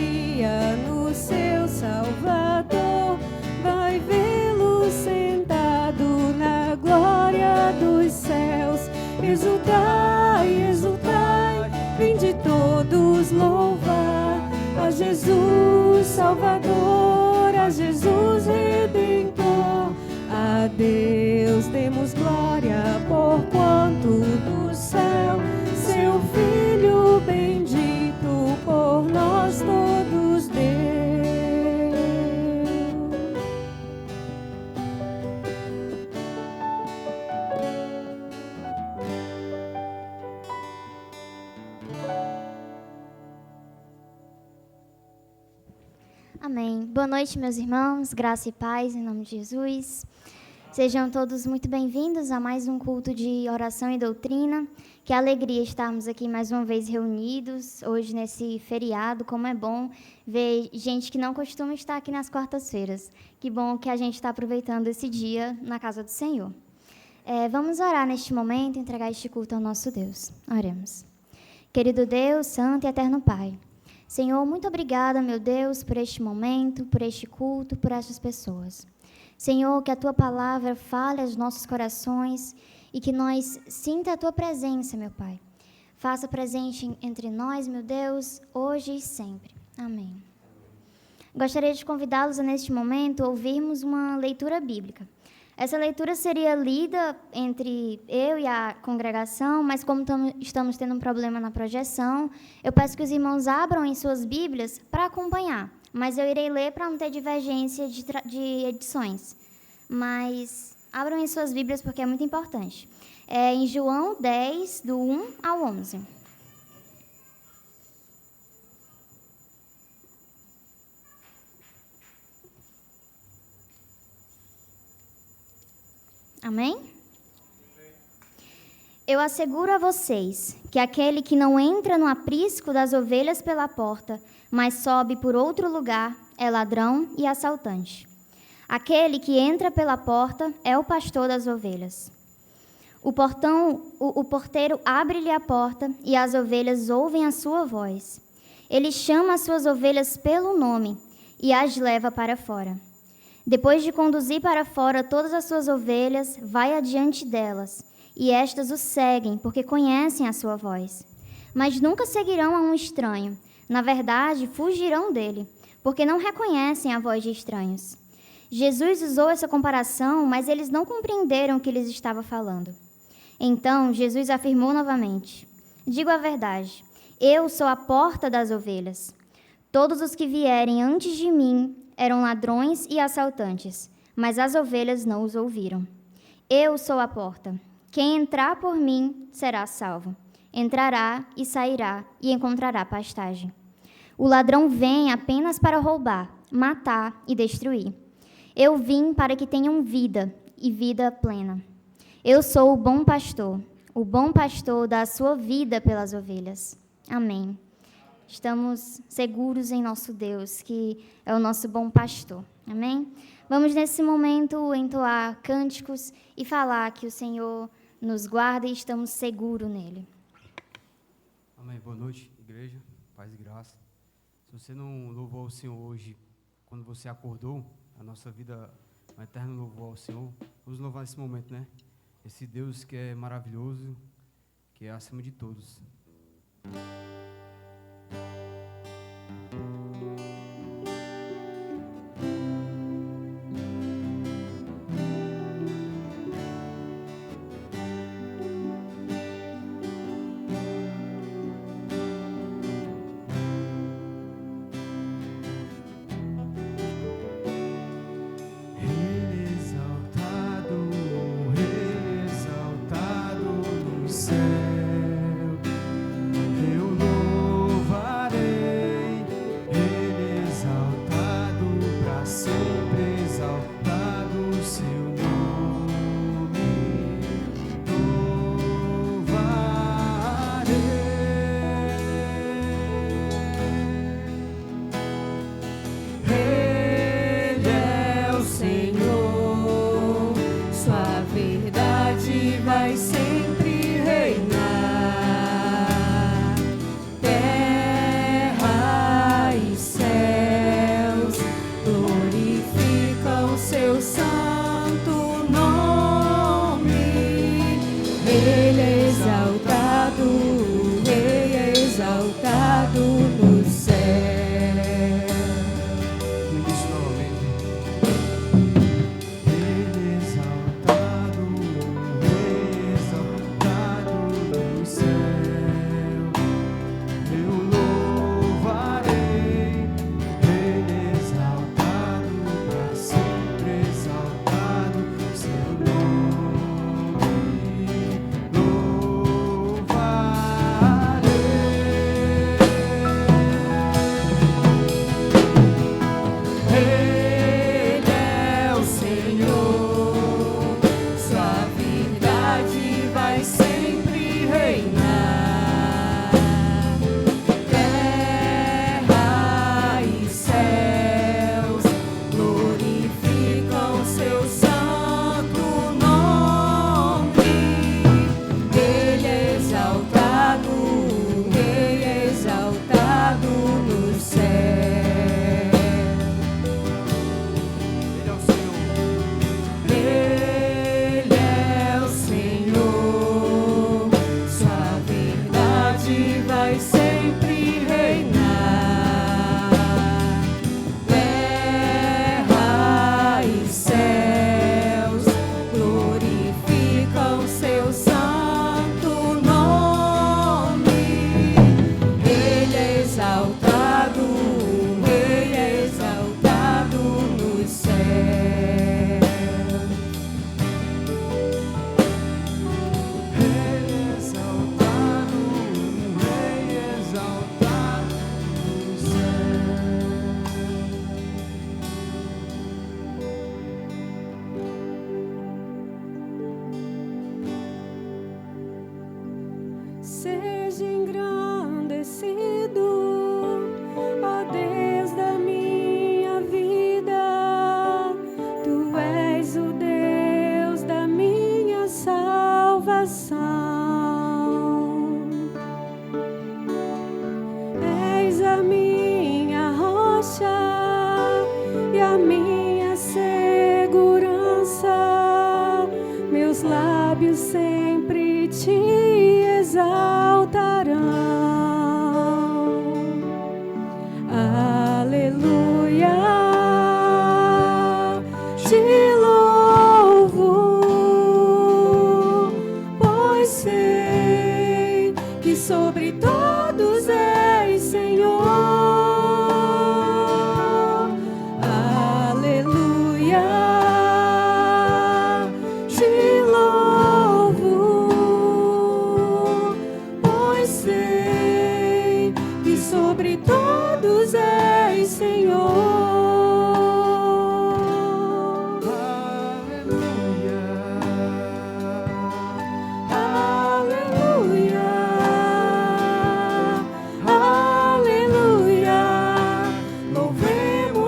confia no seu Salvador, vai vê-lo sentado na glória dos céus. Exultai, exultai, vinde todos louvar a Jesus Salvador, a Jesus Redentor. A Deus demos glória, porquanto do céu seu Filho bendito por nós todos deu. Amém. Boa noite, meus irmãos. Graça e paz em nome de Jesus. Sejam todos muito bem-vindos a mais um culto de oração e doutrina. Que alegria estarmos aqui mais uma vez reunidos, hoje nesse feriado. Como é bom ver gente que não costuma estar aqui nas quartas-feiras. Que bom que a gente está aproveitando esse dia na casa do Senhor. Vamos orar neste momento e entregar este culto ao nosso Deus. Oremos. Querido Deus, santo e eterno Pai, Senhor, muito obrigada, meu Deus, por este momento, por este culto, por estas pessoas. Senhor, que a Tua palavra fale aos nossos corações e que nós sinta a Tua presença, meu Pai. Faça presente entre nós, meu Deus, hoje e sempre. Amém. Gostaria de convidá-los a, neste momento, ouvirmos uma leitura bíblica. Essa leitura seria lida entre eu e a congregação, mas como estamos tendo um problema na projeção, eu peço que os irmãos abram em suas Bíblias para acompanhar. Mas eu irei ler para não ter divergência de edições. Mas abram em suas Bíblias porque é muito importante. É em João 10, do 1 ao 11. Amém? Eu asseguro a vocês que aquele que não entra no aprisco das ovelhas pela porta, mas sobe por outro lugar, é ladrão e assaltante. Aquele que entra pela porta é o pastor das ovelhas. O porteiro abre-lhe a porta e as ovelhas ouvem a sua voz. Ele chama as suas ovelhas pelo nome e as leva para fora. Depois de conduzir para fora todas as suas ovelhas, vai adiante delas, e estas o seguem, porque conhecem a sua voz. Mas nunca seguirão a um estranho. Na verdade, fugirão dele, porque não reconhecem a voz de estranhos. Jesus usou essa comparação, mas eles não compreenderam o que lhes estava falando. Então, Jesus afirmou novamente: digo a verdade, eu sou a porta das ovelhas. Todos os que vierem antes de mim eram ladrões e assaltantes, mas as ovelhas não os ouviram. Eu sou a porta. Quem entrar por mim será salvo. Entrará e sairá e encontrará pastagem. O ladrão vem apenas para roubar, matar e destruir. Eu vim para que tenham vida e vida plena. Eu sou o bom pastor. O bom pastor dá a sua vida pelas ovelhas. Amém. Estamos seguros em nosso Deus, que é o nosso bom pastor. Amém? Vamos, nesse momento, entoar cânticos e falar que o Senhor nos guarda e estamos seguros nele. Amém. Boa noite, igreja. Paz e graça. Se você não louvou o Senhor hoje, quando você acordou, a nossa vida, um eterno louvor ao Senhor, vamos louvar nesse momento, né? Esse Deus que é maravilhoso, que é acima de todos. Eu louvarei.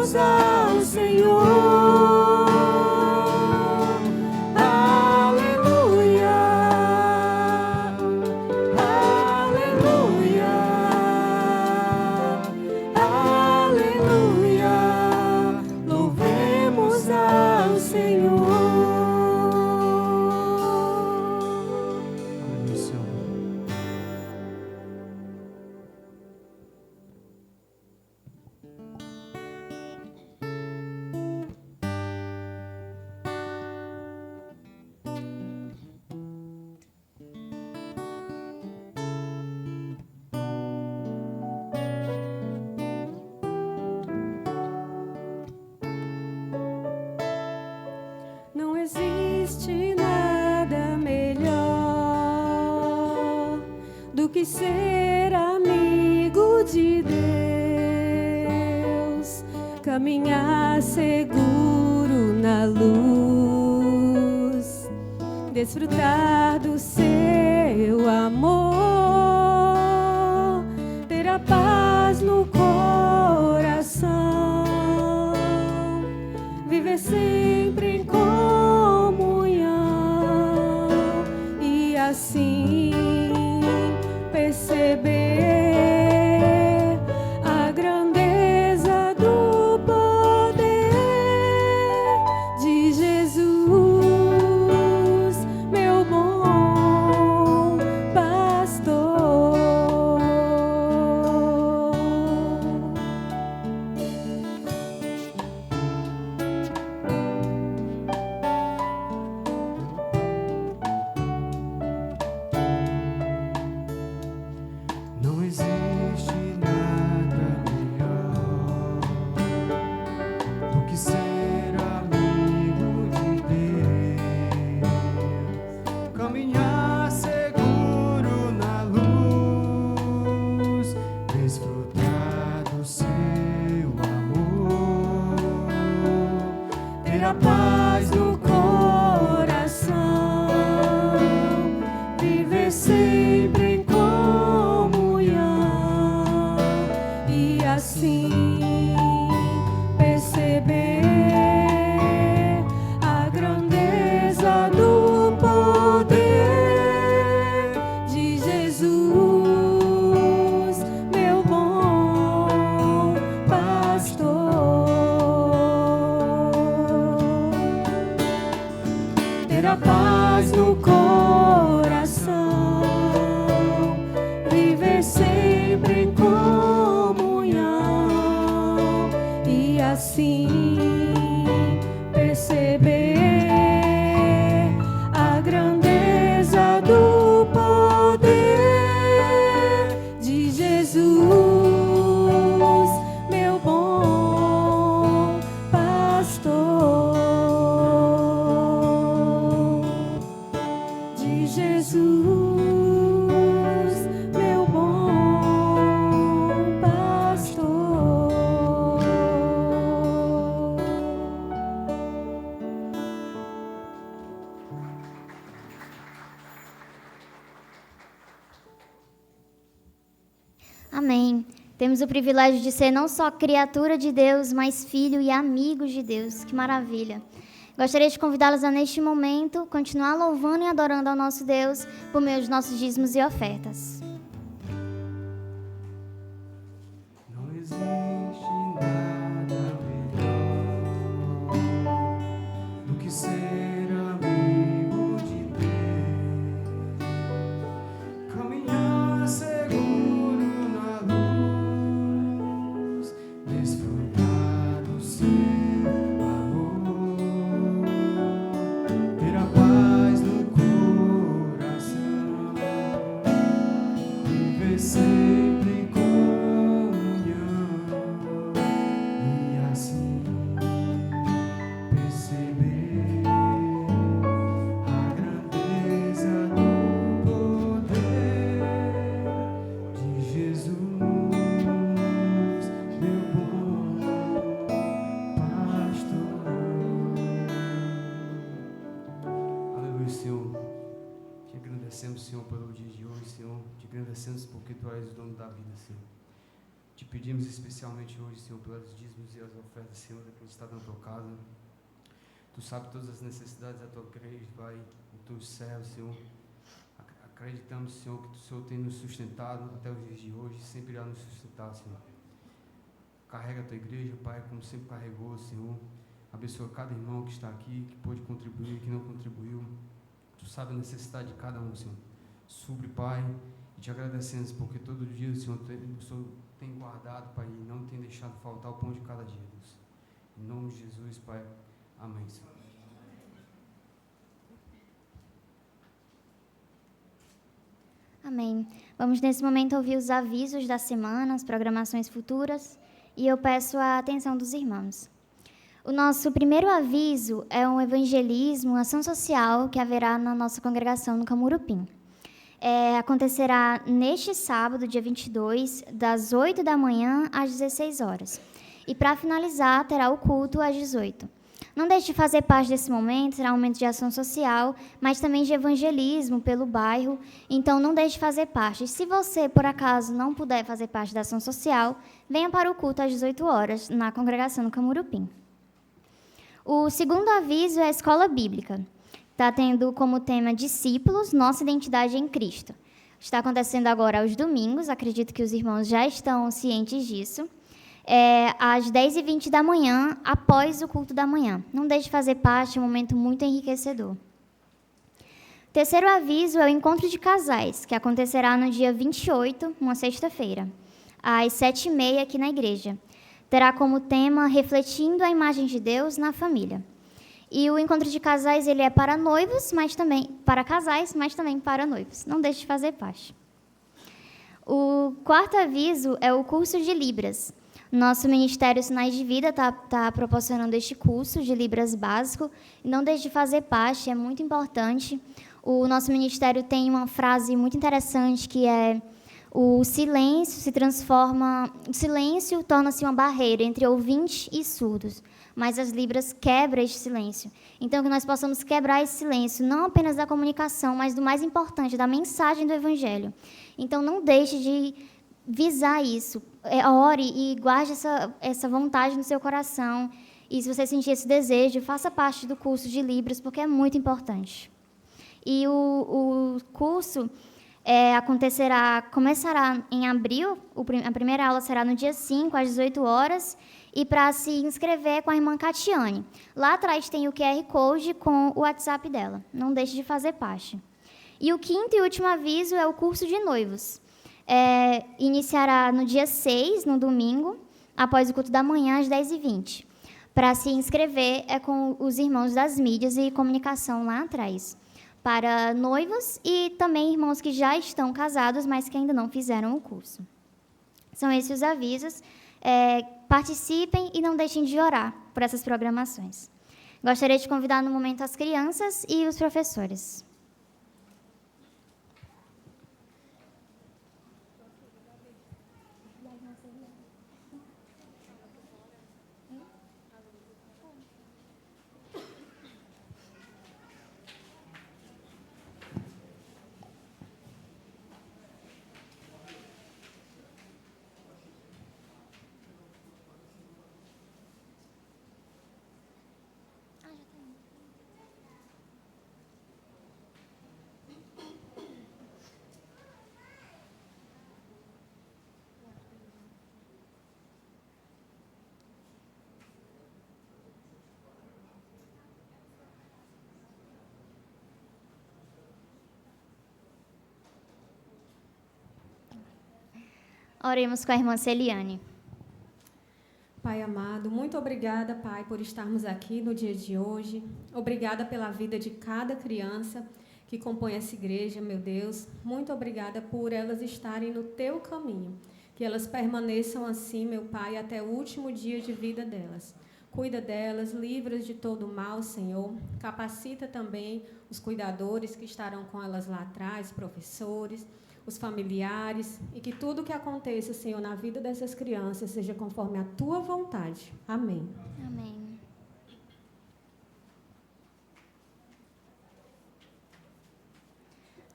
louvemos ao Senhor. Aleluia, aleluia, aleluia, louvemos ao Senhor. Aleluia, Senhor. Não existe nada melhor do que ser amigo de Deus, caminhar seguro na luz, desfrutar do seu amor, ter a paz no coração, viver sempre em comunhão e assim perceber a grandeza do poder de Jesus, meu bom pastor. Não existe nada melhor do que ser amigo de Deus, caminhar seguro na luz, desfrutar do seu amor, ter a paz no coração, viver sempre em comunhão e assim perceber a grandeza do poder de Jesus, meu bom pastor. Ter a paz no coração, viver sempre em comunhão e assim perceber a grandeza do poder de Jesus, meu bom pastor. De Jesus, meu bom pastor. Amém. Temos o privilégio de ser não só criatura de Deus, mas filho e amigo de Deus. Que maravilha. Gostaria de convidá-los a, neste momento, continuar louvando e adorando ao nosso Deus por meio dos nossos dízimos e ofertas. Não existe nada melhor do que ser amigo de Deus, caminhar seguro na luz, desfrutar do seu amor, ter a paz no coração, viver sempre em comunhão e assim perceber a grandeza do poder de Jesus, meu bom pastor. Aleluia, Senhor. Te agradecemos, Senhor, pelo dia de hoje, Senhor. Te agradecemos porque Tu és o dono da vida, Senhor. Te pedimos especialmente hoje, Senhor, pelos dízimos e as ofertas, Senhor, depositadas na tua casa. Tu sabes todas as necessidades da tua igreja, Pai, do teu céu, Senhor. Acreditamos, Senhor, que o Senhor tem nos sustentado até os dias de hoje e sempre irá nos sustentar, Senhor. Carrega a tua igreja, Pai, como sempre carregou, Senhor. Abençoa cada irmão que está aqui, que pôde contribuir, que não contribuiu. Tu sabes a necessidade de cada um, Senhor. Supre, Pai, e te agradecemos porque todo dia o Senhor tem guardado, Pai, e não tem deixado faltar o pão de cada dia, Deus. Em nome de Jesus, Pai. Amém, Senhor. Amém. Vamos nesse momento ouvir os avisos da semana, as programações futuras, e eu peço a atenção dos irmãos. O nosso primeiro aviso é um evangelismo, uma ação social que haverá na nossa congregação no Camurupim. Acontecerá neste sábado, dia 22, das 8 da manhã às 16 horas. E para finalizar, terá o culto às 18. Não deixe de fazer parte desse momento, será um momento de ação social, mas também de evangelismo pelo bairro, então não deixe de fazer parte. Se você, por acaso, não puder fazer parte da ação social, venha para o culto às 18 horas, na congregação no Camurupim. O segundo aviso é a escola bíblica. Está tendo como tema Discípulos, Nossa Identidade em Cristo. Está acontecendo agora aos domingos, acredito que os irmãos já estão cientes disso. Às 10h20 da manhã, após o culto da manhã. Não deixe de fazer parte, é um momento muito enriquecedor. Terceiro aviso é o encontro de casais, que acontecerá no dia 28, uma sexta-feira, às 7h30 aqui na igreja. Terá como tema Refletindo a Imagem de Deus na Família. E o encontro de casais ele é para noivos, mas também para casais, mas também para noivos. Não deixe de fazer parte. O quarto aviso é o curso de Libras. Nosso Ministério Sinais de Vida está proporcionando este curso de Libras básico. Não deixe de fazer parte, é muito importante. O nosso ministério tem uma frase muito interessante que é: o silêncio torna-se uma barreira entre ouvintes e surdos, mas as Libras quebram este silêncio. Então, que nós possamos quebrar esse silêncio, não apenas da comunicação, mas do mais importante, da mensagem do Evangelho. Então, não deixe de visar isso. Ore e guarde essa vontade no seu coração. E se você sentir esse desejo, faça parte do curso de Libras, porque é muito importante. E o curso começará em abril. A primeira aula será no dia 5, às 18 horas. E para se inscrever com a irmã Catiane. Lá atrás tem o QR Code com o WhatsApp dela. Não deixe de fazer parte. E o quinto e último aviso é o curso de noivos. Iniciará no dia 6, no domingo, após o culto da manhã, às 10h20. Para se inscrever é com os irmãos das mídias e comunicação lá atrás. Para noivos e também irmãos que já estão casados, mas que ainda não fizeram o curso. São esses os avisos. Participem e não deixem de orar por essas programações. Gostaria de convidar no momento as crianças e os professores. Oremos com a irmã Celiane. Pai amado, muito obrigada, Pai, por estarmos aqui no dia de hoje. Obrigada pela vida de cada criança que compõe essa igreja, meu Deus. Muito obrigada por elas estarem no Teu caminho. Que elas permaneçam assim, meu Pai, até o último dia de vida delas. Cuida delas, livra-as de todo mal, Senhor. Capacita também os cuidadores que estarão com elas lá atrás, professores, os familiares, e que tudo que aconteça, Senhor, na vida dessas crianças seja conforme a Tua vontade. Amém. Amém.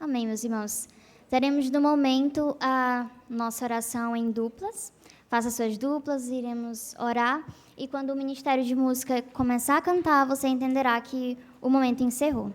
Amém, meus irmãos. Teremos no momento a nossa oração em duplas. Faça suas duplas, iremos orar. E quando o Ministério de Música começar a cantar, você entenderá que o momento encerrou.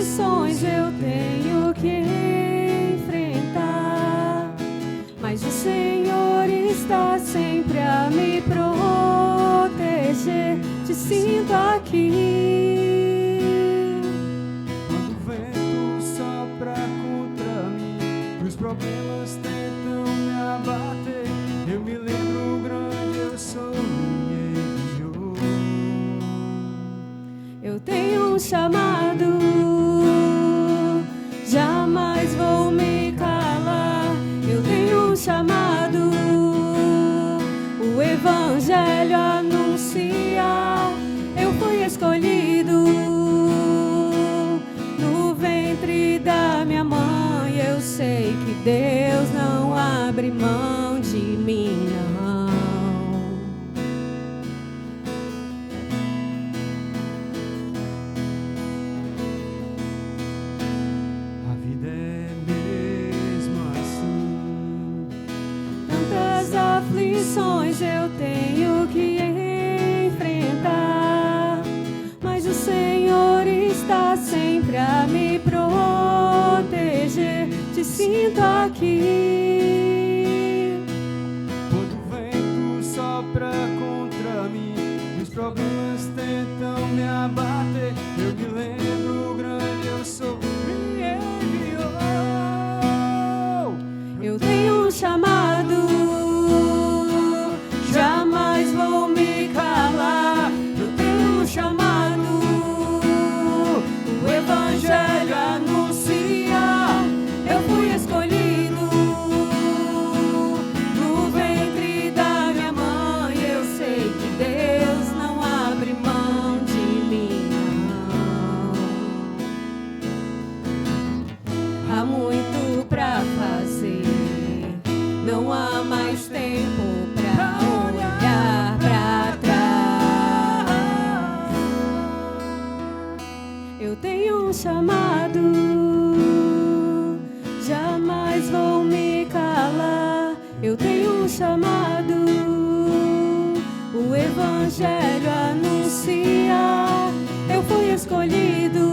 aflições eu tenho que enfrentar, mas o Senhor está sempre a me proteger. Te sinto aqui. Quando o vento sopra contra mim, os problemas tentam me abater, eu me lembro grande eu sou e enviou. Eu tenho um chamado, jamais vou me calar. Eu tenho um chamado, o Evangelho anunciar. Eu fui escolhido no ventre da minha mãe. Eu sei que Deus não abre mão de mim, não. A vida é mesmo assim. Tantas aflições eu tenho que enfrentar, mas o Senhor está sempre a me proteger. Te sinto aqui. Quando o vento sopra contra mim, os problemas tentam me abater, eu me lembro grande eu sou, me enviou. Eu tenho um chamado, jamais vou me calar. Eu tenho um chamado, o Evangelho anunciar. Eu fui escolhido no ventre da minha mãe. Eu sei que Deus não abre mão de mim, não. Há muito pra fazer, não há mais tempo pra olhar pra trás. Eu tenho um chamado, jamais vou me calar. Eu tenho um chamado, o Evangelho anunciar. Eu fui escolhido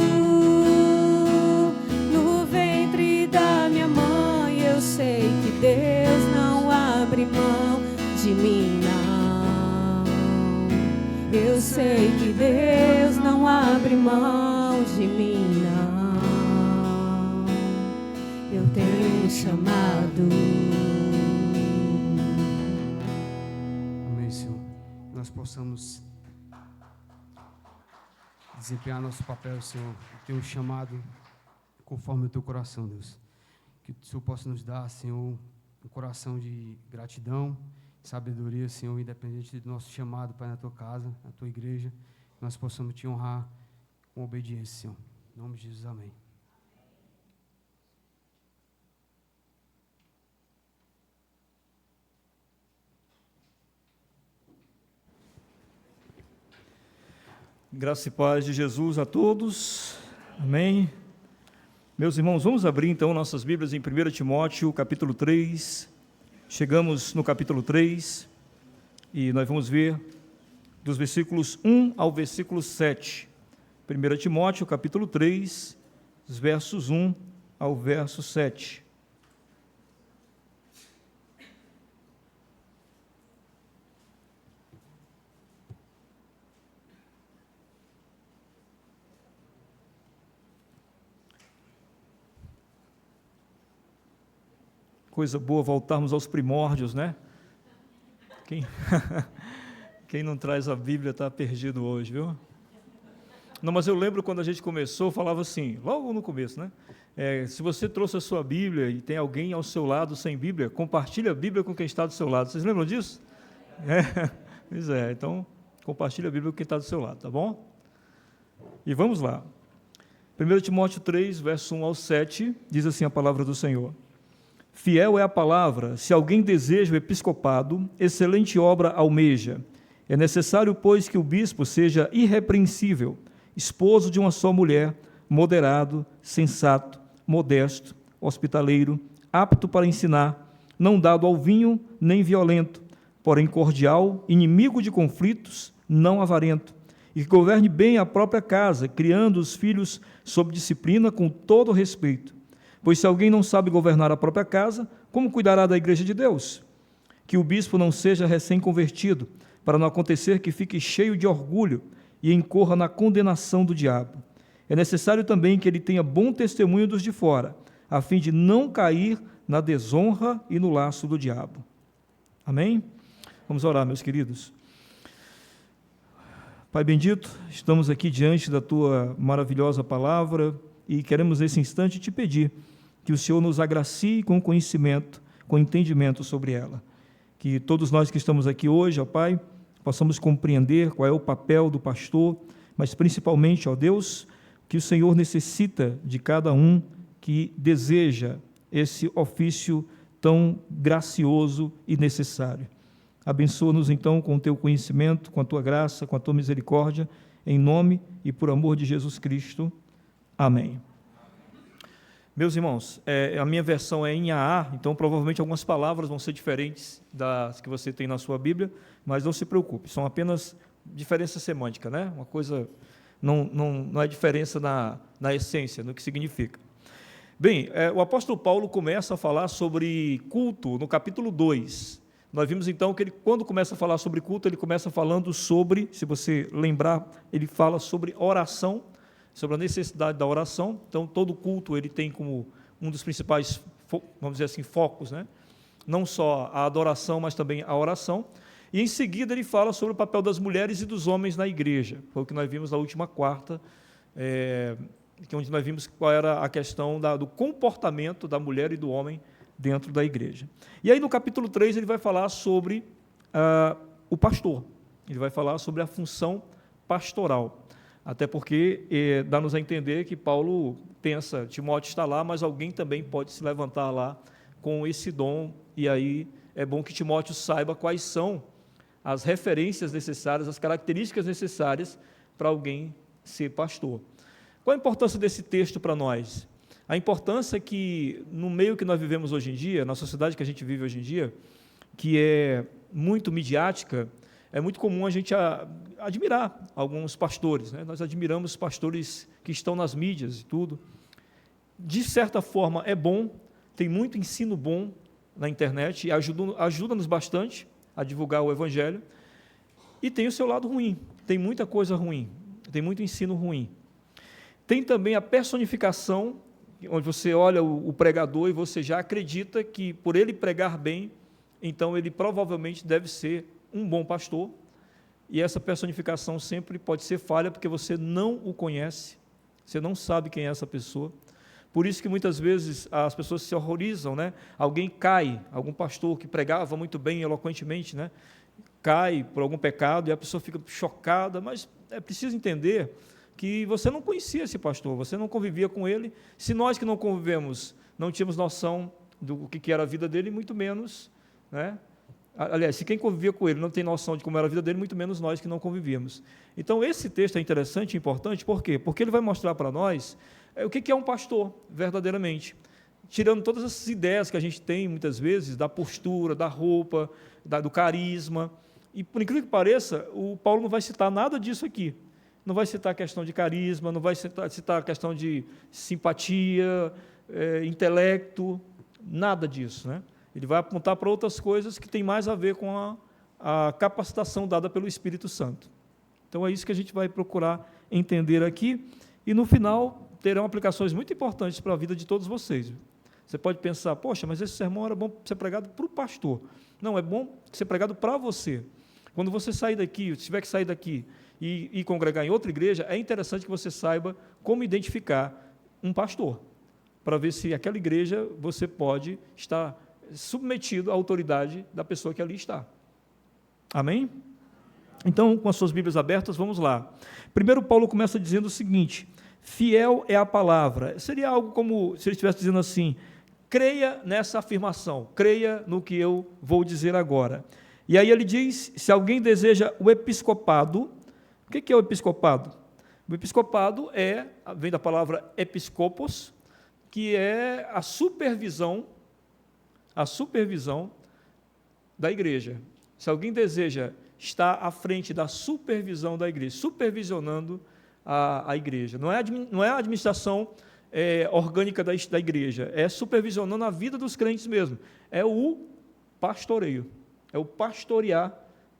no ventre da minha mãe. Eu sei que Deus não abre mão de mim, não. Eu sei que Deus não abre mão de mim, não. Eu tenho um chamado. Amém, Senhor. Nós possamos desempenhar nosso papel, Senhor, ter um chamado conforme o teu coração, Deus. Que o Senhor possa nos dar, Senhor, um coração de gratidão, sabedoria, Senhor, independente do nosso chamado, Pai, na tua casa, na tua igreja, que nós possamos te honrar com obediência, Senhor. Em nome de Jesus, amém. Graça e paz de Jesus a todos. Amém. Meus irmãos, vamos abrir então nossas Bíblias em 1 Timóteo, capítulo 3. Chegamos no capítulo 3 e nós vamos ver dos versículos 1 ao versículo 7. 1 Timóteo, capítulo 3, os versos 1 ao verso 7. Coisa boa voltarmos aos primórdios, né? Quem não traz a Bíblia está perdido hoje, viu? Não, mas eu lembro quando a gente começou, falava assim, logo no começo, né? Se você trouxe a sua Bíblia e tem alguém ao seu lado sem Bíblia, compartilhe a Bíblia com quem está do seu lado. Vocês lembram disso? Pois é, então compartilhe a Bíblia com quem está do seu lado, tá bom? E vamos lá. 1 Timóteo 3, verso 1 ao 7, diz assim a palavra do Senhor. Fiel é a palavra, se alguém deseja o episcopado, excelente obra almeja. É necessário, pois, que o bispo seja irrepreensível, esposo de uma só mulher, moderado, sensato, modesto, hospitaleiro, apto para ensinar, não dado ao vinho, nem violento, porém cordial, inimigo de conflitos, não avarento, e que governe bem a própria casa, criando os filhos sob disciplina com todo respeito. Pois se alguém não sabe governar a própria casa, como cuidará da igreja de Deus? Que o bispo não seja recém-convertido, para não acontecer que fique cheio de orgulho e incorra na condenação do diabo. É necessário também que ele tenha bom testemunho dos de fora, a fim de não cair na desonra e no laço do diabo. Amém? Vamos orar, meus queridos. Pai bendito, estamos aqui diante da Tua maravilhosa palavra e queremos nesse instante te pedir que o Senhor nos agracie com conhecimento, com entendimento sobre ela. Que todos nós que estamos aqui hoje, ó Pai, possamos compreender qual é o papel do pastor, mas principalmente, ó Deus, que o Senhor necessita de cada um que deseja esse ofício tão gracioso e necessário. Abençoa-nos, então, com o Teu conhecimento, com a Tua graça, com a Tua misericórdia, em nome e por amor de Jesus Cristo. Amém. Meus irmãos, a minha versão é em AA, então provavelmente algumas palavras vão ser diferentes das que você tem na sua Bíblia, mas não se preocupe, são apenas diferença semântica, né? Uma coisa, não é diferença na essência, no que significa. Bem, o apóstolo Paulo começa a falar sobre culto no capítulo 2. Nós vimos então que ele, quando começa a falar sobre culto, ele começa falando sobre, se você lembrar, ele fala sobre oração, sobre a necessidade da oração. Então, todo culto ele tem como um dos principais, vamos dizer assim, focos, né? Não só a adoração, mas também a oração. E, em seguida, ele fala sobre o papel das mulheres e dos homens na igreja. Foi o que nós vimos na última quarta, onde nós vimos qual era a questão do comportamento da mulher e do homem dentro da igreja. E aí, no capítulo 3, ele vai falar sobre o pastor. Ele vai falar sobre a função pastoral. Até porque dá-nos a entender que Paulo pensa, Timóteo está lá, mas alguém também pode se levantar lá com esse dom, e aí é bom que Timóteo saiba quais são as referências necessárias, as características necessárias para alguém ser pastor. Qual a importância desse texto para nós? A importância é que, no meio que nós vivemos hoje em dia, na sociedade que a gente vive hoje em dia, que é muito midiática, é muito comum a gente admirar alguns pastores, né? Nós admiramos pastores que estão nas mídias e tudo. De certa forma, é bom, tem muito ensino bom na internet e ajuda-nos bastante a divulgar o Evangelho. E tem o seu lado ruim, tem muita coisa ruim, tem muito ensino ruim. Tem também a personificação, onde você olha o pregador e você já acredita que, por ele pregar bem, então ele provavelmente deve ser um bom pastor, e essa personificação sempre pode ser falha, porque você não o conhece, você não sabe quem é essa pessoa. Por isso que muitas vezes as pessoas se horrorizam, né? Alguém cai, algum pastor que pregava muito bem, eloquentemente, né? Cai por algum pecado e a pessoa fica chocada, mas é preciso entender que você não conhecia esse pastor, você não convivia com ele. Se nós que não convivemos não tínhamos noção do que era a vida dele, muito menos, né? Aliás, se quem convivia com ele não tem noção de como era a vida dele, muito menos nós que não convivíamos. Então, esse texto é interessante e importante, por quê? Porque ele vai mostrar para nós o que é um pastor, verdadeiramente. Tirando todas essas ideias que a gente tem, muitas vezes, da postura, da roupa, do carisma. E, por incrível que pareça, o Paulo não vai citar nada disso aqui. Não vai citar a questão de carisma, não vai citar a questão de simpatia, intelecto, nada disso, né? Ele vai apontar para outras coisas que têm mais a ver com a capacitação dada pelo Espírito Santo. Então, é isso que a gente vai procurar entender aqui, e, no final, terão aplicações muito importantes para a vida de todos vocês. Você pode pensar, poxa, mas esse sermão era bom ser pregado para o pastor. Não, é bom ser pregado para você. Quando você sair daqui, se tiver que sair daqui e congregar em outra igreja, é interessante que você saiba como identificar um pastor, para ver se aquela igreja você pode estar submetido à autoridade da pessoa que ali está. Amém? Então, com as suas Bíblias abertas, vamos lá. Primeiro, Paulo começa dizendo o seguinte: fiel é a palavra. Seria algo como se ele estivesse dizendo assim: creia nessa afirmação, creia no que eu vou dizer agora. E aí ele diz, se alguém deseja o episcopado, o que é o episcopado? O episcopado vem da palavra episcopos, que é a supervisão da igreja. Se alguém deseja está à frente da supervisão da igreja, supervisionando a igreja. Não é a administração orgânica da igreja, é supervisionando a vida dos crentes mesmo. É o pastoreio, é o pastorear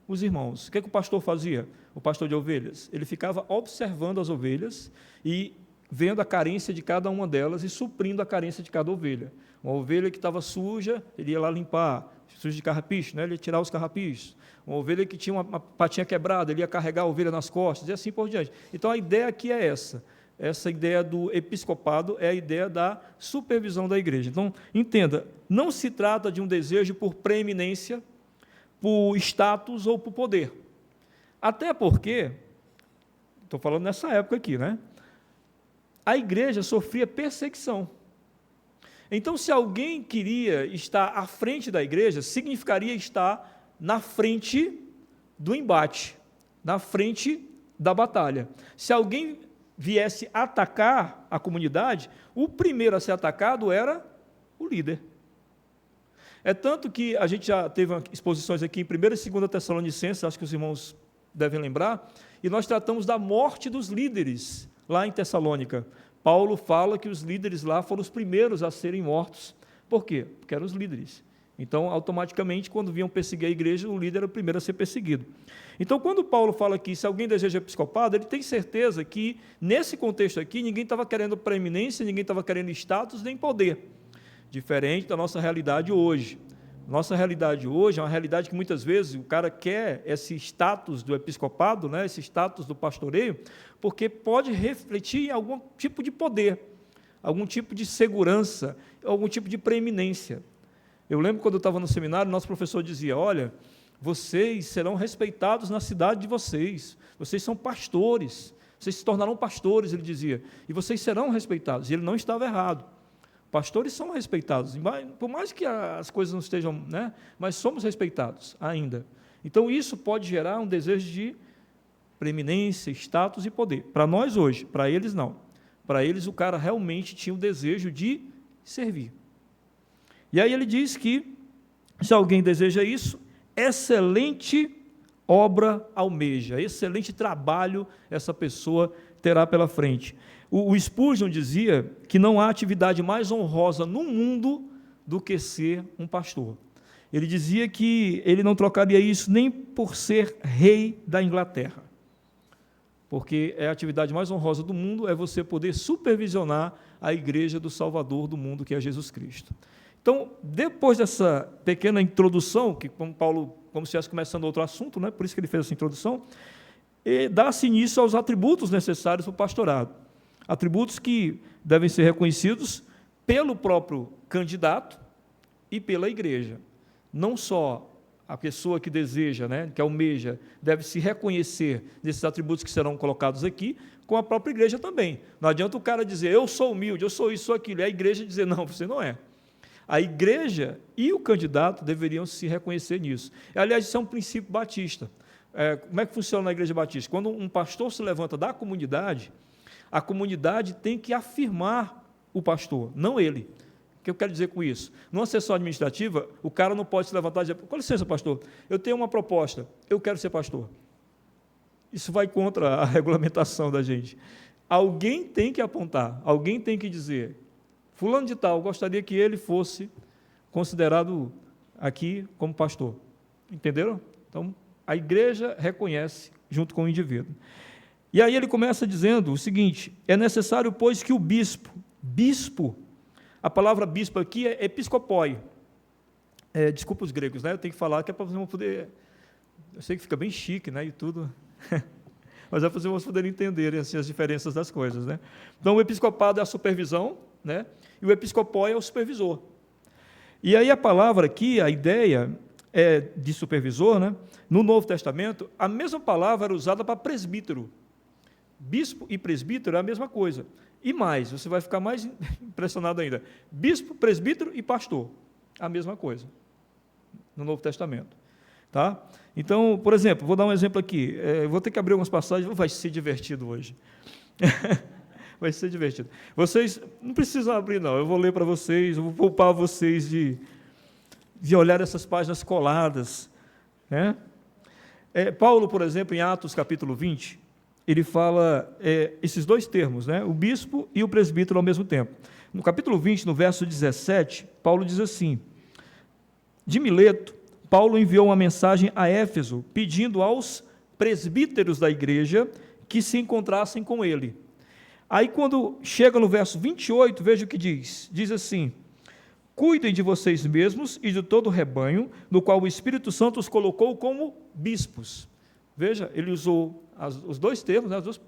os irmãos. O que o pastor fazia? O pastor de ovelhas? Ele ficava observando as ovelhas e vendo a carência de cada uma delas e suprindo a carência de cada ovelha. Uma ovelha que estava suja, ele ia lá limpar, suja de carrapicho, né? Ele ia tirar os carrapichos. Uma ovelha que tinha uma patinha quebrada, ele ia carregar a ovelha nas costas, e assim por diante. Então, a ideia aqui é essa. Essa ideia do episcopado é a ideia da supervisão da igreja. Então, entenda, não se trata de um desejo por preeminência, por status ou por poder. Até porque, estou falando nessa época aqui, né? A igreja sofria perseguição. Então, se alguém queria estar à frente da igreja, significaria estar na frente do embate, na frente da batalha. Se alguém viesse atacar a comunidade, o primeiro a ser atacado era o líder. É tanto que a gente já teve exposições aqui em 1ª e 2ª Tessalonicenses, acho que os irmãos devem lembrar, e nós tratamos da morte dos líderes lá em Tessalônica. Paulo fala que os líderes lá foram os primeiros a serem mortos. Por quê? Porque eram os líderes. Então, automaticamente, quando vinham perseguir a igreja, o líder era o primeiro a ser perseguido. Então, quando Paulo fala aqui, se alguém deseja episcopado, ele tem certeza que, nesse contexto aqui, ninguém estava querendo preeminência, ninguém estava querendo status, nem poder. Diferente da nossa realidade hoje. Nossa realidade hoje é uma realidade que, muitas vezes, o cara quer esse status do episcopado, né, esse status do pastoreio, porque pode refletir em algum tipo de poder, algum tipo de segurança, algum tipo de preeminência. Eu lembro quando eu estava no seminário, nosso professor dizia, olha, vocês serão respeitados na cidade de vocês são pastores, vocês se tornarão pastores, ele dizia, e vocês serão respeitados, e ele não estava errado. Pastores são respeitados, por mais que as coisas não estejam, né, mas somos respeitados ainda. Então, isso pode gerar um desejo de preeminência, status e poder. Para nós hoje, para eles não. Para eles, o cara realmente tinha o desejo de servir. E aí ele diz que, se alguém deseja isso, excelente obra almeja, excelente trabalho essa pessoa terá pela frente. O Spurgeon dizia que não há atividade mais honrosa no mundo do que ser um pastor. Ele dizia que ele não trocaria isso nem por ser rei da Inglaterra, porque a atividade mais honrosa do mundo é você poder supervisionar a igreja do Salvador do mundo, que é Jesus Cristo. Então, depois dessa pequena introdução, que como Paulo, como se estivesse começando outro assunto, né, por isso que ele fez essa introdução, dá-se início aos atributos necessários para o pastorado. Atributos que devem ser reconhecidos pelo próprio candidato e pela igreja. Não só a pessoa que deseja, né, que almeja, deve se reconhecer nesses atributos que serão colocados aqui, com a própria igreja também. Não adianta o cara dizer, eu sou humilde, eu sou isso, sou aquilo, e a igreja dizer, não, você não é. A igreja e o candidato deveriam se reconhecer nisso. Aliás, isso é um princípio batista. Como é que funciona na igreja batista? Quando um pastor se levanta da comunidade, a comunidade tem que afirmar o pastor, não ele. O que eu quero dizer com isso? Numa sessão administrativa, o cara não pode se levantar e dizer, com licença, pastor, eu tenho uma proposta, eu quero ser pastor. Isso vai contra a regulamentação da gente. Alguém tem que apontar, alguém tem que dizer, fulano de tal, gostaria que ele fosse considerado aqui como pastor. Entenderam? Então, a igreja reconhece junto com o indivíduo. E aí ele começa dizendo o seguinte, é necessário, pois, que o bispo, a palavra bispo aqui é episcopoi. Desculpa os gregos, né? Eu tenho que falar que é para vocês poder... Eu sei que fica bem chique, né? E tudo... Mas é para vocês poderem entender assim, as diferenças das coisas, né? Então, o episcopado é a supervisão, né? E o episcopoi é o supervisor. E aí a palavra aqui, a ideia de supervisor, né? No Novo Testamento, a mesma palavra era usada para presbítero. Bispo e presbítero é a mesma coisa. E mais, você vai ficar mais impressionado ainda. Bispo, presbítero e pastor, a mesma coisa, no Novo Testamento. Tá? Então, por exemplo, vou dar um exemplo aqui. Vou ter que abrir algumas passagens, vai ser divertido hoje. Vai ser divertido. Vocês não precisam abrir, não. Eu vou ler para vocês, eu vou poupar vocês de olhar essas páginas coladas. Né? Paulo, por exemplo, em Atos capítulo 20, ele fala esses dois termos, né? O bispo e o presbítero ao mesmo tempo. No capítulo 20, no verso 17, Paulo diz assim: de Mileto, Paulo enviou uma mensagem a Éfeso, pedindo aos presbíteros da igreja que se encontrassem com ele. Aí, quando chega no verso 28, veja o que diz. Diz assim: cuidem de vocês mesmos e de todo o rebanho, no qual o Espírito Santo os colocou como bispos. Veja, ele usou os dois termos, né, as duas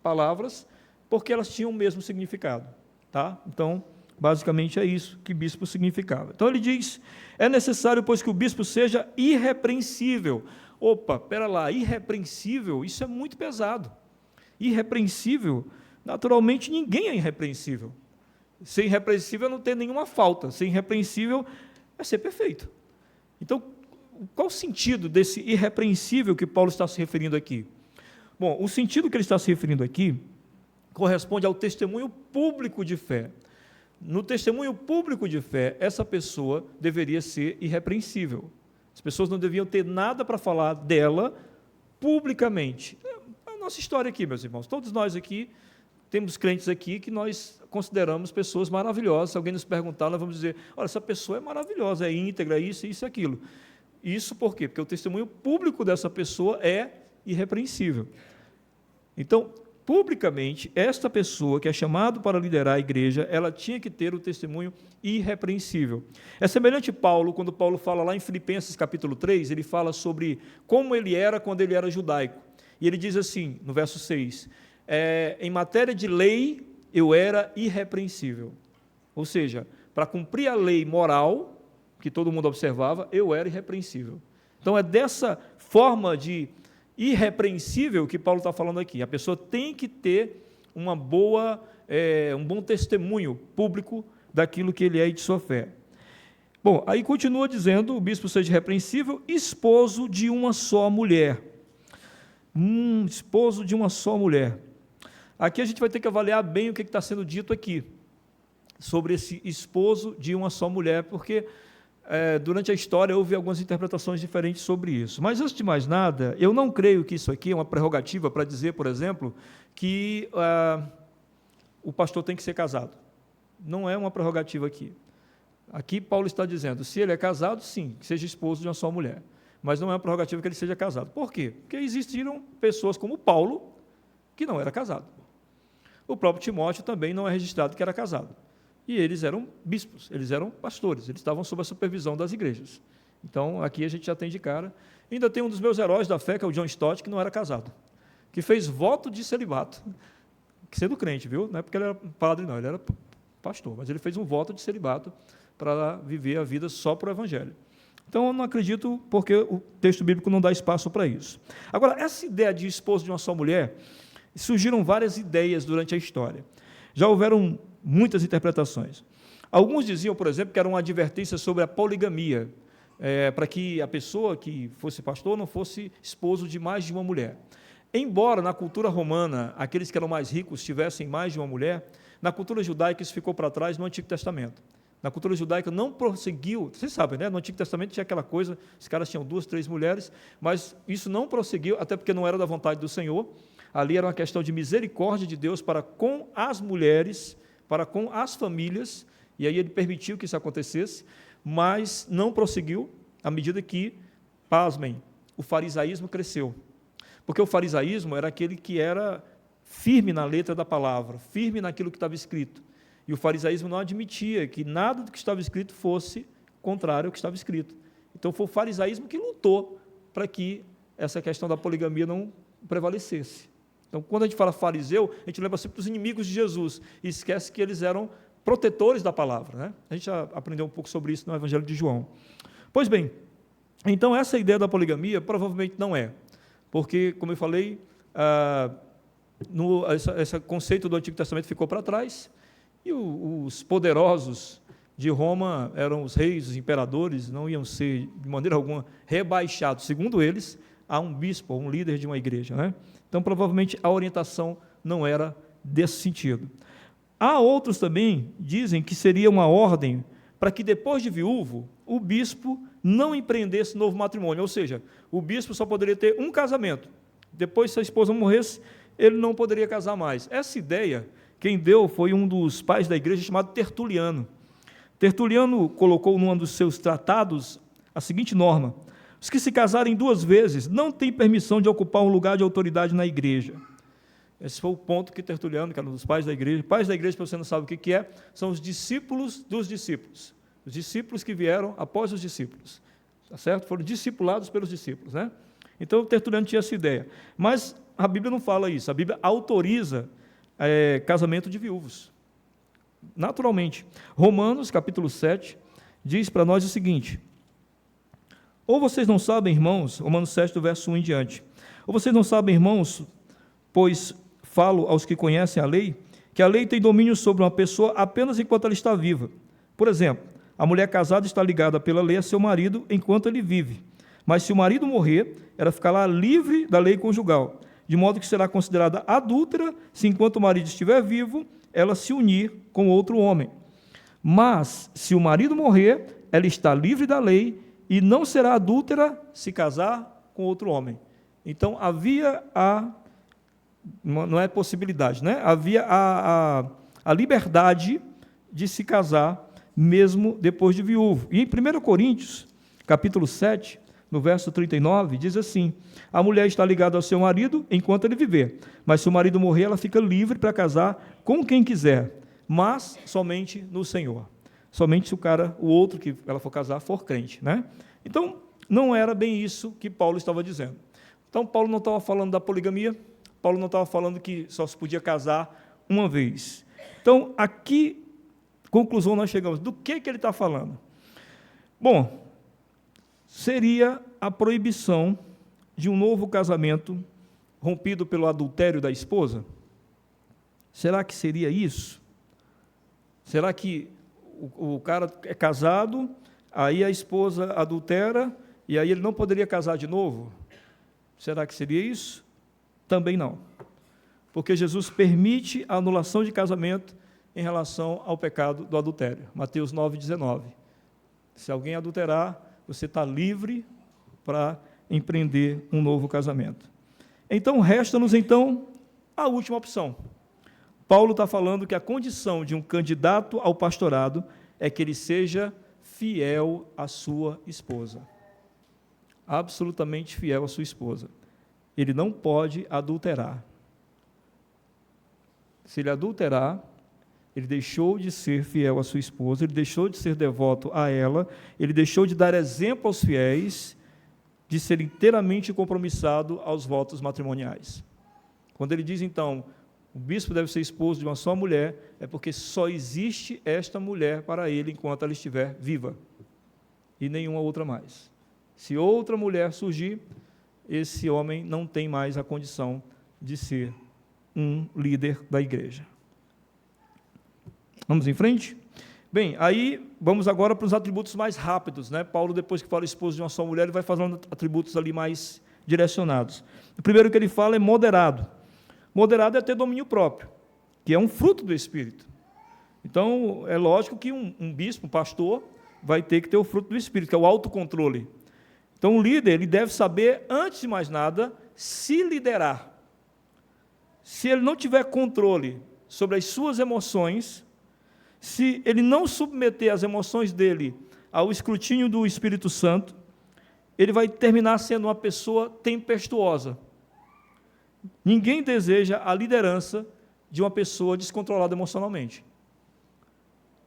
palavras, porque elas tinham o mesmo significado. Tá? Então, basicamente é isso que bispo significava. Então ele diz: é necessário, pois, que o bispo seja irrepreensível. Opa, pera lá, irrepreensível, isso é muito pesado. Irrepreensível, naturalmente ninguém é irrepreensível. Ser irrepreensível é não ter nenhuma falta, ser irrepreensível é ser perfeito. Então, qual o sentido desse irrepreensível que Paulo está se referindo aqui? Bom, o sentido que ele está se referindo aqui corresponde ao testemunho público de fé. No testemunho público de fé, essa pessoa deveria ser irrepreensível. As pessoas não deviam ter nada para falar dela publicamente. É a nossa história aqui, meus irmãos. Todos nós aqui temos crentes aqui que nós consideramos pessoas maravilhosas. Se alguém nos perguntar, nós vamos dizer: olha, essa pessoa é maravilhosa, é íntegra, é isso, isso e aquilo. Isso por quê? Porque o testemunho público dessa pessoa é irrepreensível. Então, publicamente, esta pessoa que é chamada para liderar a igreja, ela tinha que ter o testemunho irrepreensível. É semelhante a Paulo, quando Paulo fala lá em Filipenses capítulo 3, ele fala sobre como ele era quando ele era judaico. E ele diz assim, no verso 6, em matéria de lei, eu era irrepreensível. Ou seja, para cumprir a lei moral, que todo mundo observava, eu era irrepreensível. Então, é dessa forma de irrepreensível que Paulo está falando aqui. A pessoa tem que ter um bom testemunho público daquilo que ele é e de sua fé. Bom, aí continua dizendo: o bispo seja irrepreensível, esposo de uma só mulher. Esposo de uma só mulher. Aqui a gente vai ter que avaliar bem o que está sendo dito aqui, sobre esse esposo de uma só mulher, porque durante a história houve algumas interpretações diferentes sobre isso. Mas, antes de mais nada, eu não creio que isso aqui é uma prerrogativa para dizer, por exemplo, que o pastor tem que ser casado. Não é uma prerrogativa aqui. Aqui Paulo está dizendo, se ele é casado, sim, que seja esposo de uma só mulher. Mas não é uma prerrogativa que ele seja casado. Por quê? Porque existiram pessoas como Paulo, que não era casado. O próprio Timóteo também não é registrado que era casado. E eles eram bispos, eles eram pastores, eles estavam sob a supervisão das igrejas. Então, aqui a gente já tem de cara. Ainda tem um dos meus heróis da fé, que é o John Stott, que não era casado, que fez voto de celibato, sendo crente, viu? Não é porque ele era padre, não, ele era pastor, mas ele fez um voto de celibato para viver a vida só para o evangelho. Então, eu não acredito, porque o texto bíblico não dá espaço para isso. Agora, essa ideia de esposo de uma só mulher, surgiram várias ideias durante a história. Já houveram muitas interpretações. Alguns diziam, por exemplo, que era uma advertência sobre a poligamia, para que a pessoa que fosse pastor não fosse esposo de mais de uma mulher. Embora na cultura romana, aqueles que eram mais ricos tivessem mais de uma mulher, na cultura judaica isso ficou para trás no Antigo Testamento. Na cultura judaica não prosseguiu, vocês sabem, né? No Antigo Testamento tinha aquela coisa, os caras tinham 2, 3 mulheres, mas isso não prosseguiu, até porque não era da vontade do Senhor. Ali era uma questão de misericórdia de Deus para com as mulheres, para com as famílias, e aí ele permitiu que isso acontecesse, mas não prosseguiu à medida que, pasmem, o farisaísmo cresceu. Porque o farisaísmo era aquele que era firme na letra da palavra, firme naquilo que estava escrito. E o farisaísmo não admitia que nada do que estava escrito fosse contrário ao que estava escrito. Então foi o farisaísmo que lutou para que essa questão da poligamia não prevalecesse. Então, quando a gente fala fariseu, a gente lembra sempre dos inimigos de Jesus e esquece que eles eram protetores da palavra, né? A gente já aprendeu um pouco sobre isso no Evangelho de João. Pois bem, então essa ideia da poligamia provavelmente não é, porque, como eu falei, esse conceito do Antigo Testamento ficou para trás e os poderosos de Roma eram os reis, os imperadores, não iam ser, de maneira alguma, rebaixados, segundo eles, a um bispo, a um líder de uma igreja, né? Então, provavelmente, a orientação não era desse sentido. Há outros também dizem que seria uma ordem para que depois de viúvo, o bispo não empreendesse novo matrimônio, ou seja, o bispo só poderia ter um casamento. Depois, se a esposa morresse, ele não poderia casar mais. Essa ideia, quem deu foi um dos pais da igreja chamado Tertuliano. Tertuliano colocou num dos seus tratados a seguinte norma: os que se casarem 2 vezes não têm permissão de ocupar um lugar de autoridade na igreja. Esse foi o ponto que Tertuliano, que era um dos pais da igreja, para você não sabe o que é, são os discípulos dos discípulos. Os discípulos que vieram após os discípulos. Tá certo? Foram discipulados pelos discípulos, né? Então, Tertuliano tinha essa ideia. Mas a Bíblia não fala isso. A Bíblia autoriza casamento de viúvos. Naturalmente. Romanos, capítulo 7, diz para nós o seguinte: ou vocês não sabem, irmãos, Romanos 7, do verso 1 em diante, ou vocês não sabem, irmãos, pois falo aos que conhecem a lei, que a lei tem domínio sobre uma pessoa apenas enquanto ela está viva. Por exemplo, a mulher casada está ligada pela lei a seu marido enquanto ele vive. Mas se o marido morrer, ela ficará livre da lei conjugal, de modo que será considerada adúltera se, enquanto o marido estiver vivo, ela se unir com outro homem. Mas, se o marido morrer, ela está livre da lei e não será adúltera se casar com outro homem. Então, havia não é possibilidade, né? Havia a liberdade de se casar mesmo depois de viúvo. E em 1 Coríntios, capítulo 7, no verso 39, diz assim: a mulher está ligada ao seu marido enquanto ele viver, mas se o marido morrer, ela fica livre para casar com quem quiser, mas somente no Senhor. Somente se o outro que ela for casar for crente, né? Então, não era bem isso que Paulo estava dizendo. Então, Paulo não estava falando da poligamia, Paulo não estava falando que só se podia casar uma vez. Então, aqui, conclusão nós chegamos. Do que ele está falando? Bom, seria a proibição de um novo casamento rompido pelo adultério da esposa? Será que seria isso? Será que o cara é casado, aí a esposa adultera, e aí ele não poderia casar de novo? Será que seria isso? Também não. Porque Jesus permite a anulação de casamento em relação ao pecado do adultério. Mateus 9,19. Se alguém adulterar, você está livre para empreender um novo casamento. Então, resta-nos, a última opção. Paulo está falando que a condição de um candidato ao pastorado é que ele seja fiel à sua esposa. Absolutamente fiel à sua esposa. Ele não pode adulterar. Se ele adulterar, ele deixou de ser fiel à sua esposa, ele deixou de ser devoto a ela, ele deixou de dar exemplo aos fiéis, de ser inteiramente compromissado aos votos matrimoniais. Quando ele diz, então, o bispo deve ser esposo de uma só mulher, é porque só existe esta mulher para ele enquanto ela estiver viva, e nenhuma outra mais. Se outra mulher surgir, esse homem não tem mais a condição de ser um líder da igreja. Vamos em frente? Bem, aí vamos agora para os atributos mais rápidos, né? Paulo, depois que fala esposo de uma só mulher, ele vai fazendo atributos ali mais direcionados. O primeiro que ele fala é moderado. Moderado é ter domínio próprio, que é um fruto do Espírito. Então, é lógico que um bispo, um pastor, vai ter que ter o fruto do Espírito, que é o autocontrole. Então, o líder, ele deve saber, antes de mais nada, se liderar. Se ele não tiver controle sobre as suas emoções, se ele não submeter as emoções dele ao escrutínio do Espírito Santo, ele vai terminar sendo uma pessoa tempestuosa. Ninguém deseja a liderança de uma pessoa descontrolada emocionalmente.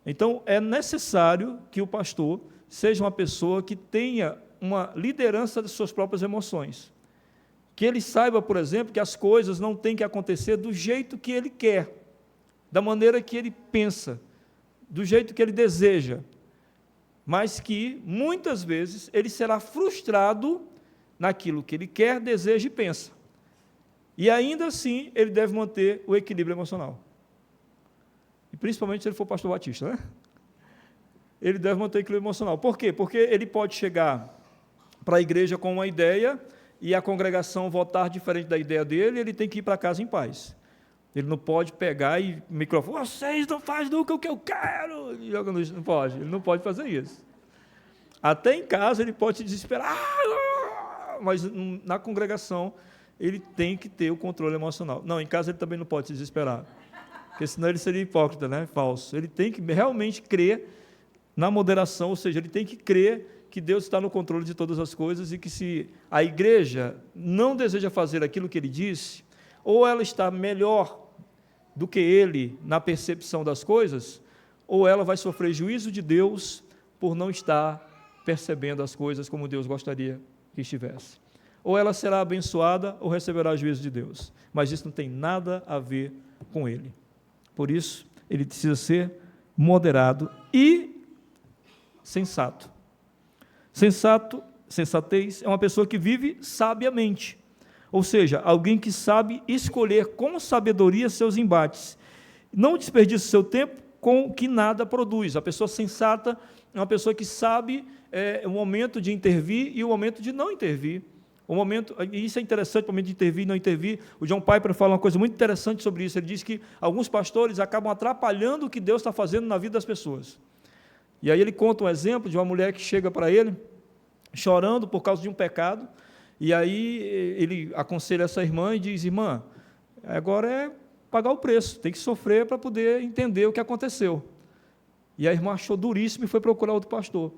Então, é necessário que o pastor seja uma pessoa que tenha uma liderança das suas próprias emoções. Que ele saiba, por exemplo, que as coisas não têm que acontecer do jeito que ele quer, da maneira que ele pensa, do jeito que ele deseja, mas que, muitas vezes, ele será frustrado naquilo que ele quer, deseja e pensa. E, ainda assim, ele deve manter o equilíbrio emocional. E, principalmente, se ele for pastor batista, né? Ele deve manter o equilíbrio emocional. Por quê? Porque ele pode chegar para a igreja com uma ideia e a congregação votar diferente da ideia dele, ele tem que ir para casa em paz. Ele não pode pegar e microfone, vocês não fazem nunca o que eu quero. E joga no lixo. Não pode, ele não pode fazer isso. Até em casa ele pode se desesperar, mas na congregação ele tem que ter o controle emocional. Não, em casa ele também não pode se desesperar, porque senão ele seria hipócrita, né? Falso. Ele tem que realmente crer na moderação, ou seja, ele tem que crer que Deus está no controle de todas as coisas e que se a igreja não deseja fazer aquilo que ele disse, ou ela está melhor do que ele na percepção das coisas, ou ela vai sofrer juízo de Deus por não estar percebendo as coisas como Deus gostaria que estivesse. Ou ela será abençoada ou receberá juízo de Deus. Mas isso não tem nada a ver com ele. Por isso, ele precisa ser moderado e sensato. Sensatez é uma pessoa que vive sabiamente. Ou seja, alguém que sabe escolher com sabedoria seus embates. Não desperdiça seu tempo com o que nada produz. A pessoa sensata é uma pessoa que sabe o momento de intervir e o momento de não intervir. E isso é interessante, o momento de intervir e não intervir. O John Piper fala uma coisa muito interessante sobre isso. Ele diz que alguns pastores acabam atrapalhando o que Deus está fazendo na vida das pessoas. E aí ele conta um exemplo de uma mulher que chega para ele, chorando por causa de um pecado, e aí ele aconselha essa irmã e diz, irmã, agora é pagar o preço, tem que sofrer para poder entender o que aconteceu. E a irmã achou duríssimo e foi procurar outro pastor,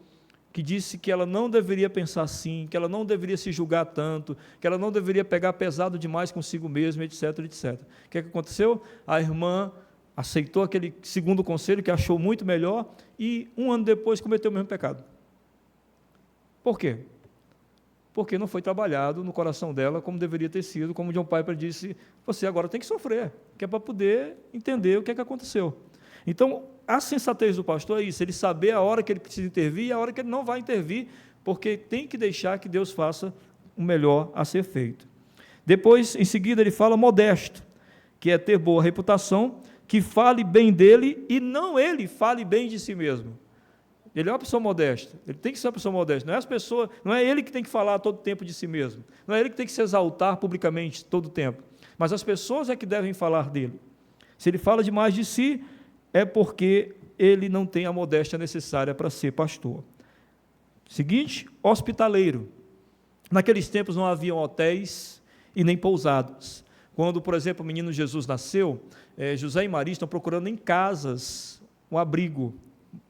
que disse que ela não deveria pensar assim, que ela não deveria se julgar tanto, que ela não deveria pegar pesado demais consigo mesma, etc, etc. O que aconteceu? A irmã aceitou aquele segundo conselho, que achou muito melhor, e 1 ano depois cometeu o mesmo pecado. Por quê? Porque não foi trabalhado no coração dela como deveria ter sido, como John Piper disse, você agora tem que sofrer, que é para poder entender o que aconteceu. Então, a sensatez do pastor é isso, ele saber a hora que ele precisa intervir e a hora que ele não vai intervir, porque tem que deixar que Deus faça o melhor a ser feito. Depois, em seguida, ele fala modesto, que é ter boa reputação, que fale bem dele e não ele fale bem de si mesmo. Ele é uma pessoa modesta, ele tem que ser uma pessoa modesta, não é ele que tem que falar todo tempo de si mesmo, não é ele que tem que se exaltar publicamente todo o tempo, mas as pessoas é que devem falar dele. Se ele fala demais de si, é porque ele não tem a modéstia necessária para ser pastor. Seguinte, hospitaleiro. Naqueles tempos não haviam hotéis e nem pousadas. Quando, por exemplo, o menino Jesus nasceu, José e Maria estão procurando em casas um abrigo,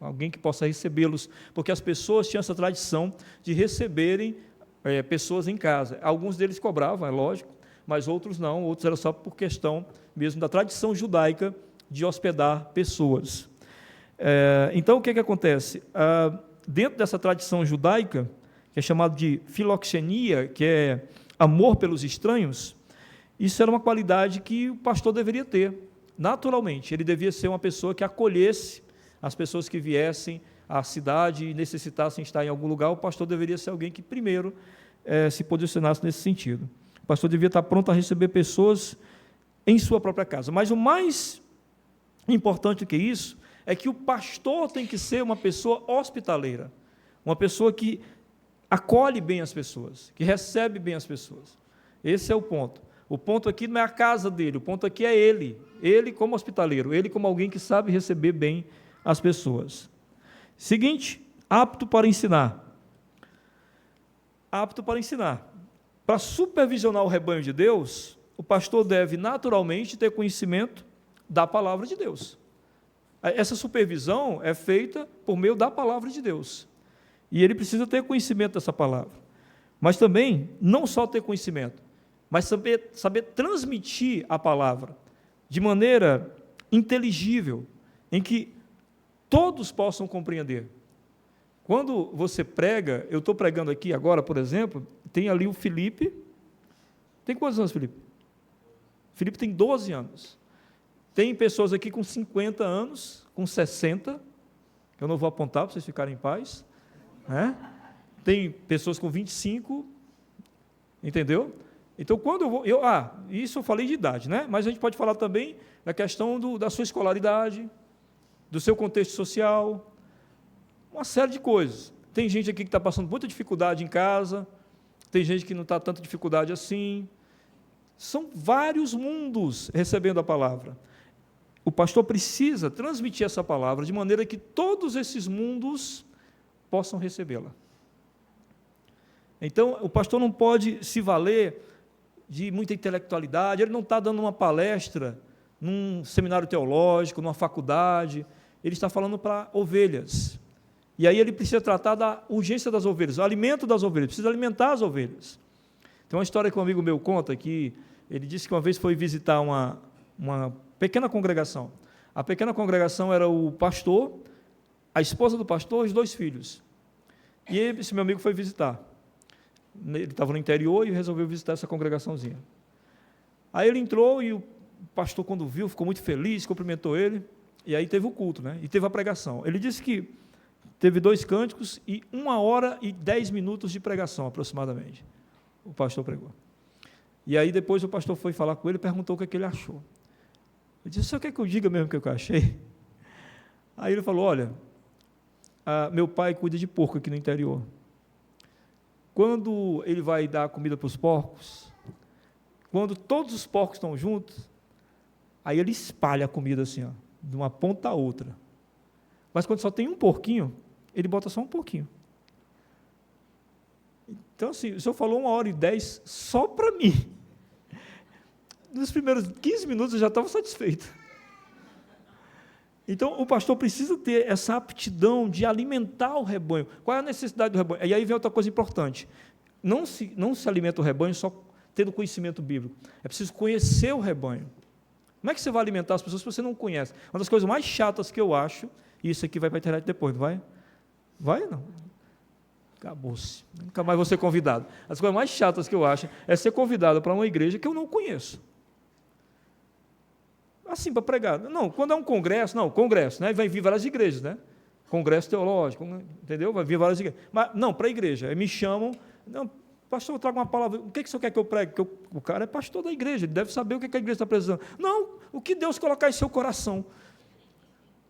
alguém que possa recebê-los, porque as pessoas tinham essa tradição de receberem pessoas em casa. Alguns deles cobravam, é lógico, mas outros não, outros era só por questão mesmo da tradição judaica de hospedar pessoas. Então, o que acontece? Dentro dessa tradição judaica, que é chamado de filoxenia, que é amor pelos estranhos, isso era uma qualidade que o pastor deveria ter, naturalmente. Ele devia ser uma pessoa que acolhesse as pessoas que viessem à cidade e necessitassem estar em algum lugar. O pastor deveria ser alguém que primeiro se posicionasse nesse sentido. O pastor devia estar pronto a receber pessoas em sua própria casa. Mas o mais importante do que isso é que o pastor tem que ser uma pessoa hospitaleira, uma pessoa que acolhe bem as pessoas, que recebe bem as pessoas. Esse é o ponto. O ponto aqui não é a casa dele, o ponto aqui é ele como hospitaleiro, ele como alguém que sabe receber bem as pessoas. Seguinte, apto para ensinar. Apto para ensinar. Para supervisionar o rebanho de Deus, o pastor deve naturalmente ter conhecimento da palavra de Deus. Essa supervisão é feita por meio da palavra de Deus. E ele precisa ter conhecimento dessa palavra. Mas também, não só ter conhecimento, mas saber transmitir a palavra de maneira inteligível, em que todos possam compreender. Quando você prega, eu estou pregando aqui agora, por exemplo, tem ali o Felipe. Tem quantos anos, Felipe? Felipe tem 12 anos. Tem pessoas aqui com 50 anos, com 60, que eu não vou apontar para vocês ficarem em paz. Tem pessoas com 25, entendeu? Então, quando isso eu falei de idade, né? Mas a gente pode falar também da questão da sua escolaridade, do seu contexto social, uma série de coisas. Tem gente aqui que está passando muita dificuldade em casa, tem gente que não está tanta dificuldade assim, São vários mundos recebendo a palavra. O pastor precisa transmitir essa palavra de maneira que todos esses mundos possam recebê-la. Então, o pastor não pode se valer de muita intelectualidade, ele não está dando uma palestra num seminário teológico, numa faculdade, ele está falando para ovelhas. E aí ele precisa tratar da urgência das ovelhas, o alimento das ovelhas, precisa alimentar as ovelhas. Tem uma história que um amigo meu conta, que ele disse que uma vez foi visitar uma pequena congregação. A pequena congregação era o pastor, a esposa do pastor e os 2 filhos. E esse meu amigo foi visitar. Ele estava no interior e resolveu visitar essa congregaçãozinha. Aí ele entrou e o pastor, quando viu, ficou muito feliz, cumprimentou ele, e aí teve o culto, né? E teve a pregação. Ele disse que teve 2 cânticos e 1h10 de pregação, aproximadamente. O pastor pregou. E aí depois o pastor foi falar com ele e perguntou o que ele achou. Ele disse, você quer que eu diga mesmo o que eu achei? Aí ele falou, olha, meu pai cuida de porco aqui no interior. Quando ele vai dar comida para os porcos, quando todos os porcos estão juntos, aí ele espalha a comida assim, ó, de uma ponta a outra. Mas quando só tem um porquinho, ele bota só um pouquinho. Então, assim, o senhor falou 1h10 só para mim. Nos primeiros 15 minutos eu já estava satisfeito. Então, o pastor precisa ter essa aptidão de alimentar o rebanho. Qual é a necessidade do rebanho? E aí vem outra coisa importante. Não se alimenta o rebanho só tendo conhecimento bíblico. É preciso conhecer o rebanho. Como é que você vai alimentar as pessoas se você não conhece? Uma das coisas mais chatas que eu acho, e isso aqui vai para a internet depois, não vai? Vai, não. Acabou-se. Nunca mais vou ser convidado. As coisas mais chatas que eu acho é ser convidado para uma igreja que eu não conheço. Assim, para pregar. Não, quando é um congresso, né? Vai vir várias igrejas, né? Congresso teológico, entendeu? Vai vir várias igrejas. Mas, não, para a igreja. Me chamam, não, pastor, eu trago uma palavra. O que o senhor quer que eu pregue? Porque o cara é pastor da igreja, ele deve saber o que a igreja está precisando. Não, o que Deus colocar em seu coração.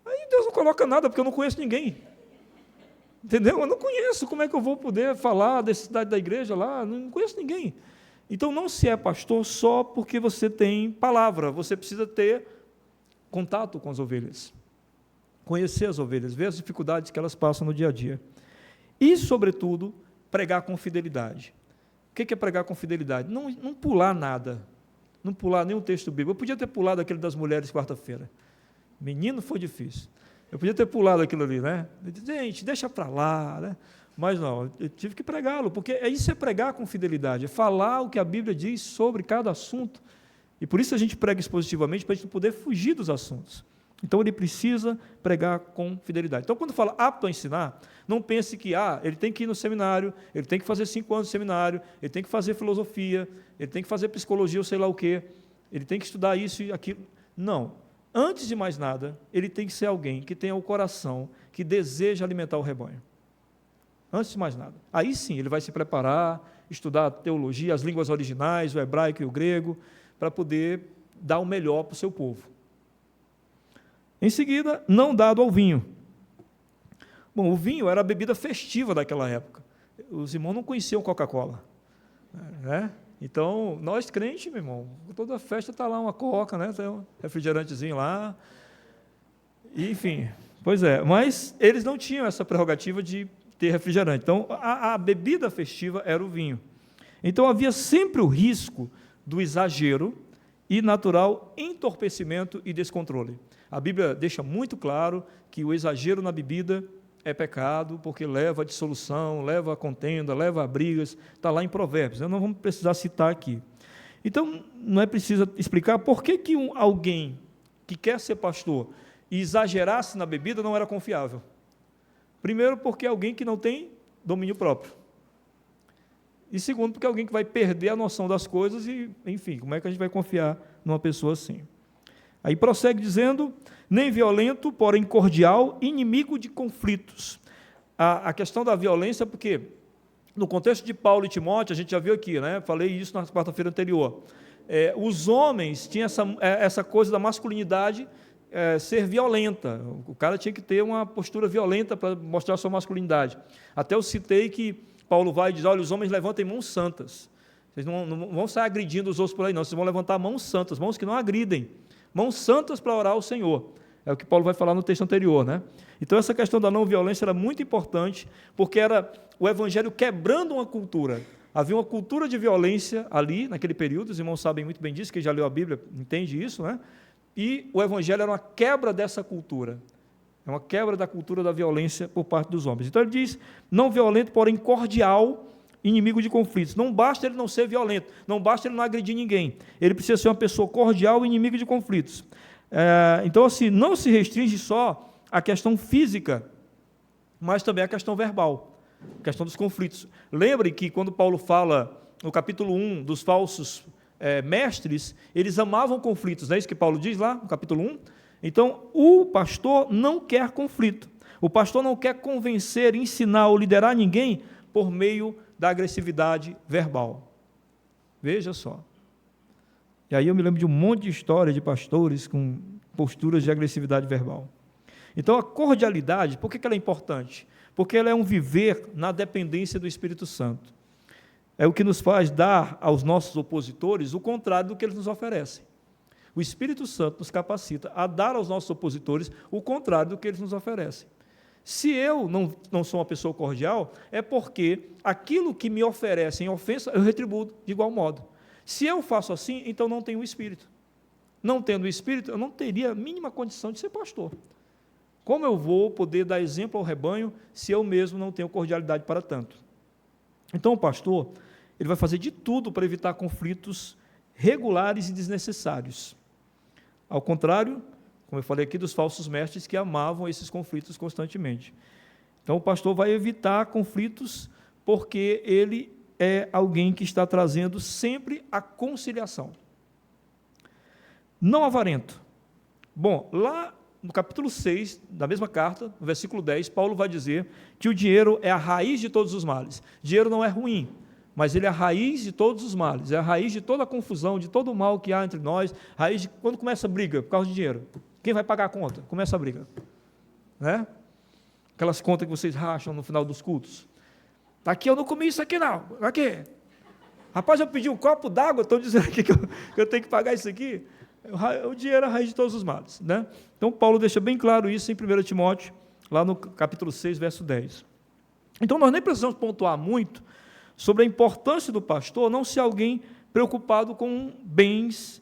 Aí Deus não coloca nada, porque eu não conheço ninguém. Entendeu? Eu não conheço. Como é que eu vou poder falar da necessidade da igreja lá? Não conheço ninguém. Então, não se é pastor só porque você tem palavra. Você precisa ter contato com as ovelhas. Conhecer as ovelhas, ver as dificuldades que elas passam no dia a dia. E, sobretudo, pregar com fidelidade. O que é pregar com fidelidade? Não pular nada. Não pular nenhum texto bíblico. Eu podia ter pulado aquele das mulheres quarta-feira. Menino, foi difícil. Eu podia ter pulado aquilo ali, né? Gente, deixa para lá, né? Mas não, eu tive que pregá-lo, porque isso é pregar com fidelidade, é falar o que a Bíblia diz sobre cada assunto. E por isso a gente prega expositivamente, para a gente poder fugir dos assuntos. Então, ele precisa pregar com fidelidade. Então, quando fala apto a ensinar, não pense que ele tem que ir no seminário, ele tem que fazer 5 anos de seminário, ele tem que fazer filosofia, ele tem que fazer psicologia ou sei lá o quê, ele tem que estudar isso e aquilo. Não. Antes de mais nada, ele tem que ser alguém que tenha o coração, que deseja alimentar o rebanho. Antes de mais nada. Aí sim, ele vai se preparar, estudar a teologia, as línguas originais, o hebraico e o grego, para poder dar o melhor para o seu povo. Em seguida, não dado ao vinho. Bom, o vinho era a bebida festiva daquela época. Os irmãos não conheciam Coca-Cola, né? Então, nós crentes, meu irmão, toda festa está lá uma coca, né? Tem um refrigerantezinho lá. E, enfim, pois é. Mas eles não tinham essa prerrogativa de ter refrigerante. Então, a bebida festiva era o vinho. Então, havia sempre o risco do exagero e natural entorpecimento e descontrole. A Bíblia deixa muito claro que o exagero na bebida é pecado, porque leva a dissolução, leva a contenda, leva a brigas, está lá em Provérbios, não vamos precisar citar aqui. Então, não é preciso explicar por que alguém que quer ser pastor e exagerasse na bebida não era confiável. Primeiro, porque é alguém que não tem domínio próprio. E segundo, porque é alguém que vai perder a noção das coisas e, enfim, como é que a gente vai confiar numa pessoa assim? Aí prossegue dizendo, nem violento, porém cordial, inimigo de conflitos. A questão da violência, porque no contexto de Paulo e Timóteo, a gente já viu aqui, né? Falei isso na quarta-feira anterior. Os homens tinham essa coisa da masculinidade ser violenta. O cara tinha que ter uma postura violenta para mostrar a sua masculinidade. Até eu citei que Paulo vai e diz, olha, os homens levantem mãos santas. Vocês não vão sair agredindo os outros por aí, não. Vocês vão levantar mãos santas, mãos que não agridem. Mãos santas para orar ao Senhor. É o que Paulo vai falar no texto anterior, né? Então, essa questão da não violência era muito importante, porque era o evangelho quebrando uma cultura. Havia uma cultura de violência ali, naquele período, os irmãos sabem muito bem disso, quem já leu a Bíblia entende isso, né? E o evangelho era uma quebra dessa cultura. É uma quebra da cultura da violência por parte dos homens. Então, ele diz, não violento, porém cordial, inimigo de conflitos. Não basta ele não ser violento, não basta ele não agredir ninguém. Ele precisa ser uma pessoa cordial e inimigo de conflitos. Então, assim, não se restringe só à questão física, mas também à questão verbal, a questão dos conflitos. Lembre que quando Paulo fala, no capítulo 1, dos falsos mestres, eles amavam conflitos, não é isso que Paulo diz lá, no capítulo 1? Então, o pastor não quer conflito. O pastor não quer convencer, ensinar ou liderar ninguém por meio da agressividade verbal. Veja só. E aí eu me lembro de um monte de história de pastores com posturas de agressividade verbal. Então, a cordialidade, por que ela é importante? Porque ela é um viver na dependência do Espírito Santo. É o que nos faz dar aos nossos opositores o contrário do que eles nos oferecem. O Espírito Santo nos capacita a dar aos nossos opositores o contrário do que eles nos oferecem. Se eu não sou uma pessoa cordial, é porque aquilo que me oferecem ofensa, eu retribuo de igual modo. Se eu faço assim, então não tenho o Espírito. Não tendo o Espírito, eu não teria a mínima condição de ser pastor. Como eu vou poder dar exemplo ao rebanho se eu mesmo não tenho cordialidade para tanto? Então, o pastor, ele vai fazer de tudo para evitar conflitos regulares e desnecessários. Ao contrário, como eu falei aqui, dos falsos mestres que amavam esses conflitos constantemente. Então, o pastor vai evitar conflitos porque ele é alguém que está trazendo sempre a conciliação. Não avarento. Bom, lá no capítulo 6, da mesma carta, no versículo 10, Paulo vai dizer que o dinheiro é a raiz de todos os males. Dinheiro não é ruim, mas ele é a raiz de todos os males, é a raiz de toda a confusão, de todo o mal que há entre nós, raiz de quando começa a briga por causa de dinheiro. Quem vai pagar a conta? Começa a briga. Né? Aquelas contas que vocês racham no final dos cultos. Aqui eu não comi isso aqui não. Aqui. Rapaz, eu pedi um copo d'água, estão dizendo aqui que eu tenho que pagar isso aqui. O dinheiro é a raiz de todos os males. Né? Então, Paulo deixa bem claro isso em 1 Timóteo, lá no capítulo 6, verso 10. Então, nós nem precisamos pontuar muito sobre a importância do pastor não ser alguém preocupado com bens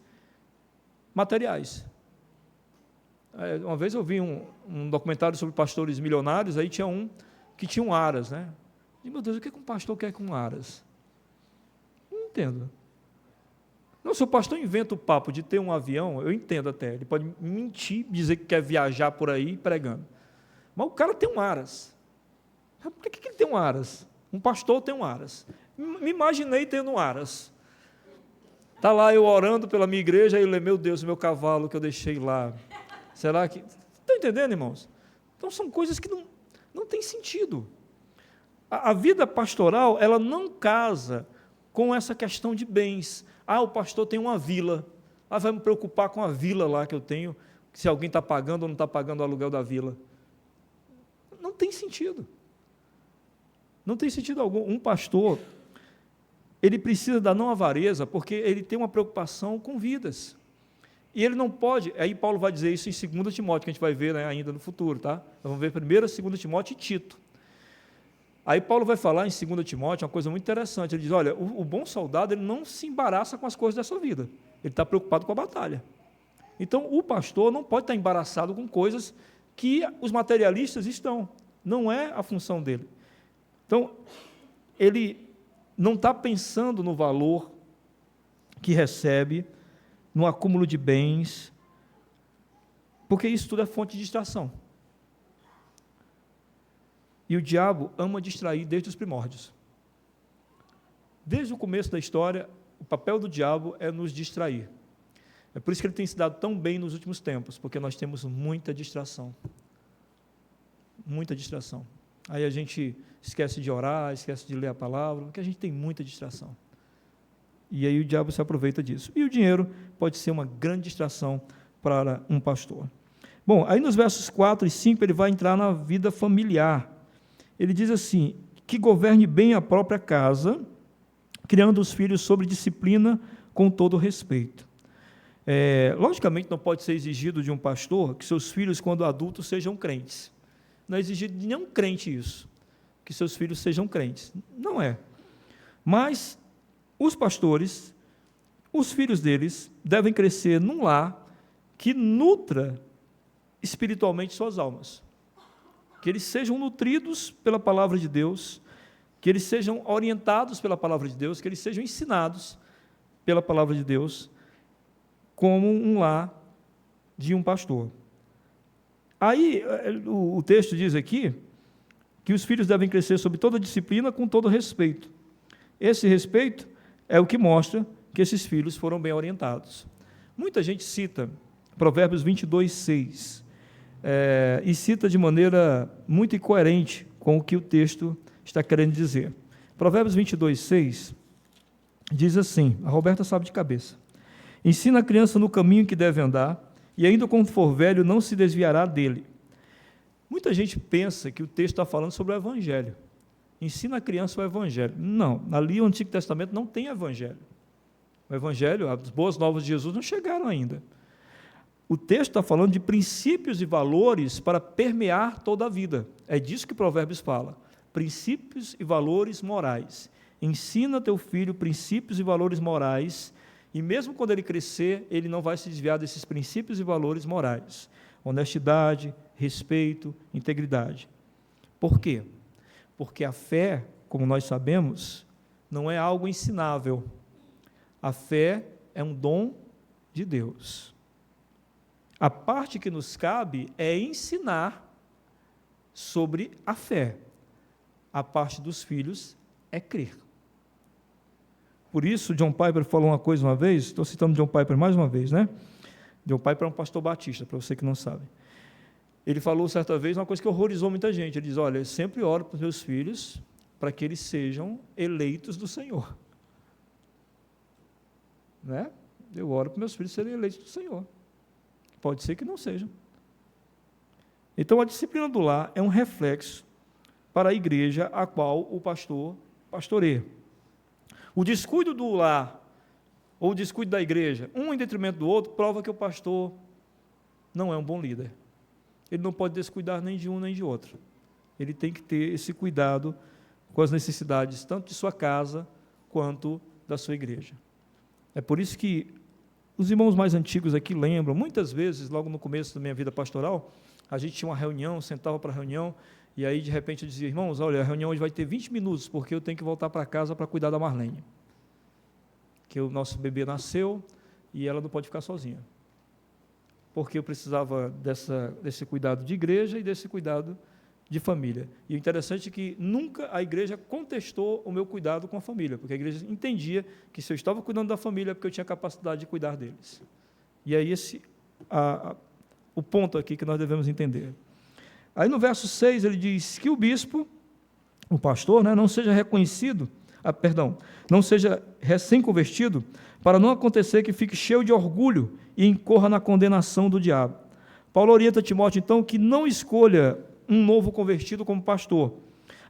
materiais. Uma vez eu vi um documentário sobre pastores milionários, aí tinha um que tinha um aras, né? E, meu Deus, o que um pastor quer com aras? Não entendo. Não, se o pastor inventa o papo de ter um avião, eu entendo até, ele pode mentir, dizer que quer viajar por aí pregando. Mas o cara tem um aras. Por que ele tem um aras? Um pastor tem um aras. Me imaginei tendo um aras. Está lá eu orando pela minha igreja, aí eu meu Deus, meu cavalo que eu deixei lá. Será que... Estão entendendo, irmãos? Então, são coisas que não têm sentido. A vida pastoral, ela não casa com essa questão de bens. O pastor tem uma vila. Vai me preocupar com a vila lá que eu tenho, se alguém está pagando ou não está pagando o aluguel da vila. Não tem sentido. Não tem sentido algum. Um pastor, ele precisa da não avareza, porque ele tem uma preocupação com vidas. E ele não pode, aí Paulo vai dizer isso em 2 Timóteo, que a gente vai ver, né, ainda no futuro, tá? Vamos ver primeiro 2 Timóteo e Tito. Aí Paulo vai falar em 2 Timóteo uma coisa muito interessante, ele diz, olha, o bom soldado ele não se embaraça com as coisas dessa vida, ele está preocupado com a batalha. Então, o pastor não pode estar embaraçado com coisas que os materialistas estão, não é a função dele. Então, ele não está pensando no valor que recebe, no acúmulo de bens, porque isso tudo é fonte de distração. E o diabo ama distrair desde os primórdios. Desde o começo da história, o papel do diabo é nos distrair. É por isso que ele tem se dado tão bem nos últimos tempos, porque nós temos muita distração. Muita distração. Aí a gente esquece de orar, esquece de ler a palavra, porque a gente tem muita distração. E aí o diabo se aproveita disso. E o dinheiro pode ser uma grande distração para um pastor. Bom, aí nos versos 4 e 5 ele vai entrar na vida familiar. Ele diz assim, que governe bem a própria casa, criando os filhos sob disciplina com todo respeito. Logicamente, não pode ser exigido de um pastor que seus filhos, quando adultos, sejam crentes. Não é exigido de nenhum crente isso, que seus filhos sejam crentes. Não é. Mas os pastores, os filhos deles, devem crescer num lar que nutra espiritualmente suas almas. Que eles sejam nutridos pela palavra de Deus, que eles sejam orientados pela palavra de Deus, que eles sejam ensinados pela palavra de Deus, como um lar de um pastor. Aí, o texto diz aqui que os filhos devem crescer sob toda disciplina, com todo respeito. Esse respeito é o que mostra que esses filhos foram bem orientados. Muita gente cita Provérbios 22:6, e cita de maneira muito incoerente com o que o texto está querendo dizer. Provérbios 22:6 diz assim, a Roberta sabe de cabeça: ensina a criança no caminho que deve andar, e ainda quando for velho não se desviará dele. Muita gente pensa que o texto está falando sobre o Evangelho. Ensina a criança o Evangelho. Não, ali no Antigo Testamento não tem Evangelho. O Evangelho, as boas novas de Jesus não chegaram ainda. O texto está falando de princípios e valores para permear toda a vida. É disso que Provérbios fala. Princípios e valores morais. Ensina teu filho princípios e valores morais, e mesmo quando ele crescer, ele não vai se desviar desses princípios e valores morais. Honestidade, respeito, integridade. Por quê? Porque a fé, como nós sabemos, não é algo ensinável. A fé é um dom de Deus. A parte que nos cabe é ensinar sobre a fé. A parte dos filhos é crer. Por isso, John Piper falou uma coisa uma vez, estou citando John Piper mais uma vez, né? John Piper é um pastor batista, para você que não sabe. Ele falou certa vez uma coisa que horrorizou muita gente. Ele diz, olha, eu sempre oro para os meus filhos para que eles sejam eleitos do Senhor. Né? Eu oro para os meus filhos serem eleitos do Senhor. Pode ser que não sejam. Então, a disciplina do lar é um reflexo para a igreja a qual o pastor pastoreia. O descuido do lar, ou o descuido da igreja, um em detrimento do outro, prova que o pastor não é um bom líder. Ele não pode descuidar nem de um nem de outro. Ele tem que ter esse cuidado com as necessidades, tanto de sua casa, quanto da sua igreja. É por isso que os irmãos mais antigos aqui lembram, muitas vezes, logo no começo da minha vida pastoral, a gente tinha uma reunião, sentava para a reunião, e aí, de repente, eu dizia, irmãos, olha, a reunião hoje vai ter 20 minutos, porque eu tenho que voltar para casa para cuidar da Marlene. Que o nosso bebê nasceu e ela não pode ficar sozinha. Porque eu precisava desse cuidado de igreja e desse cuidado de família. E o interessante é que nunca a igreja contestou o meu cuidado com a família, porque a igreja entendia que se eu estava cuidando da família é porque eu tinha capacidade de cuidar deles. E é esse o ponto aqui que nós devemos entender. Aí no verso 6 ele diz que o bispo, o pastor, né, não seja reconhecido, não seja recém-convertido, para não acontecer que fique cheio de orgulho e incorra na condenação do diabo. Paulo orienta Timóteo, então, que não escolha um novo convertido como pastor.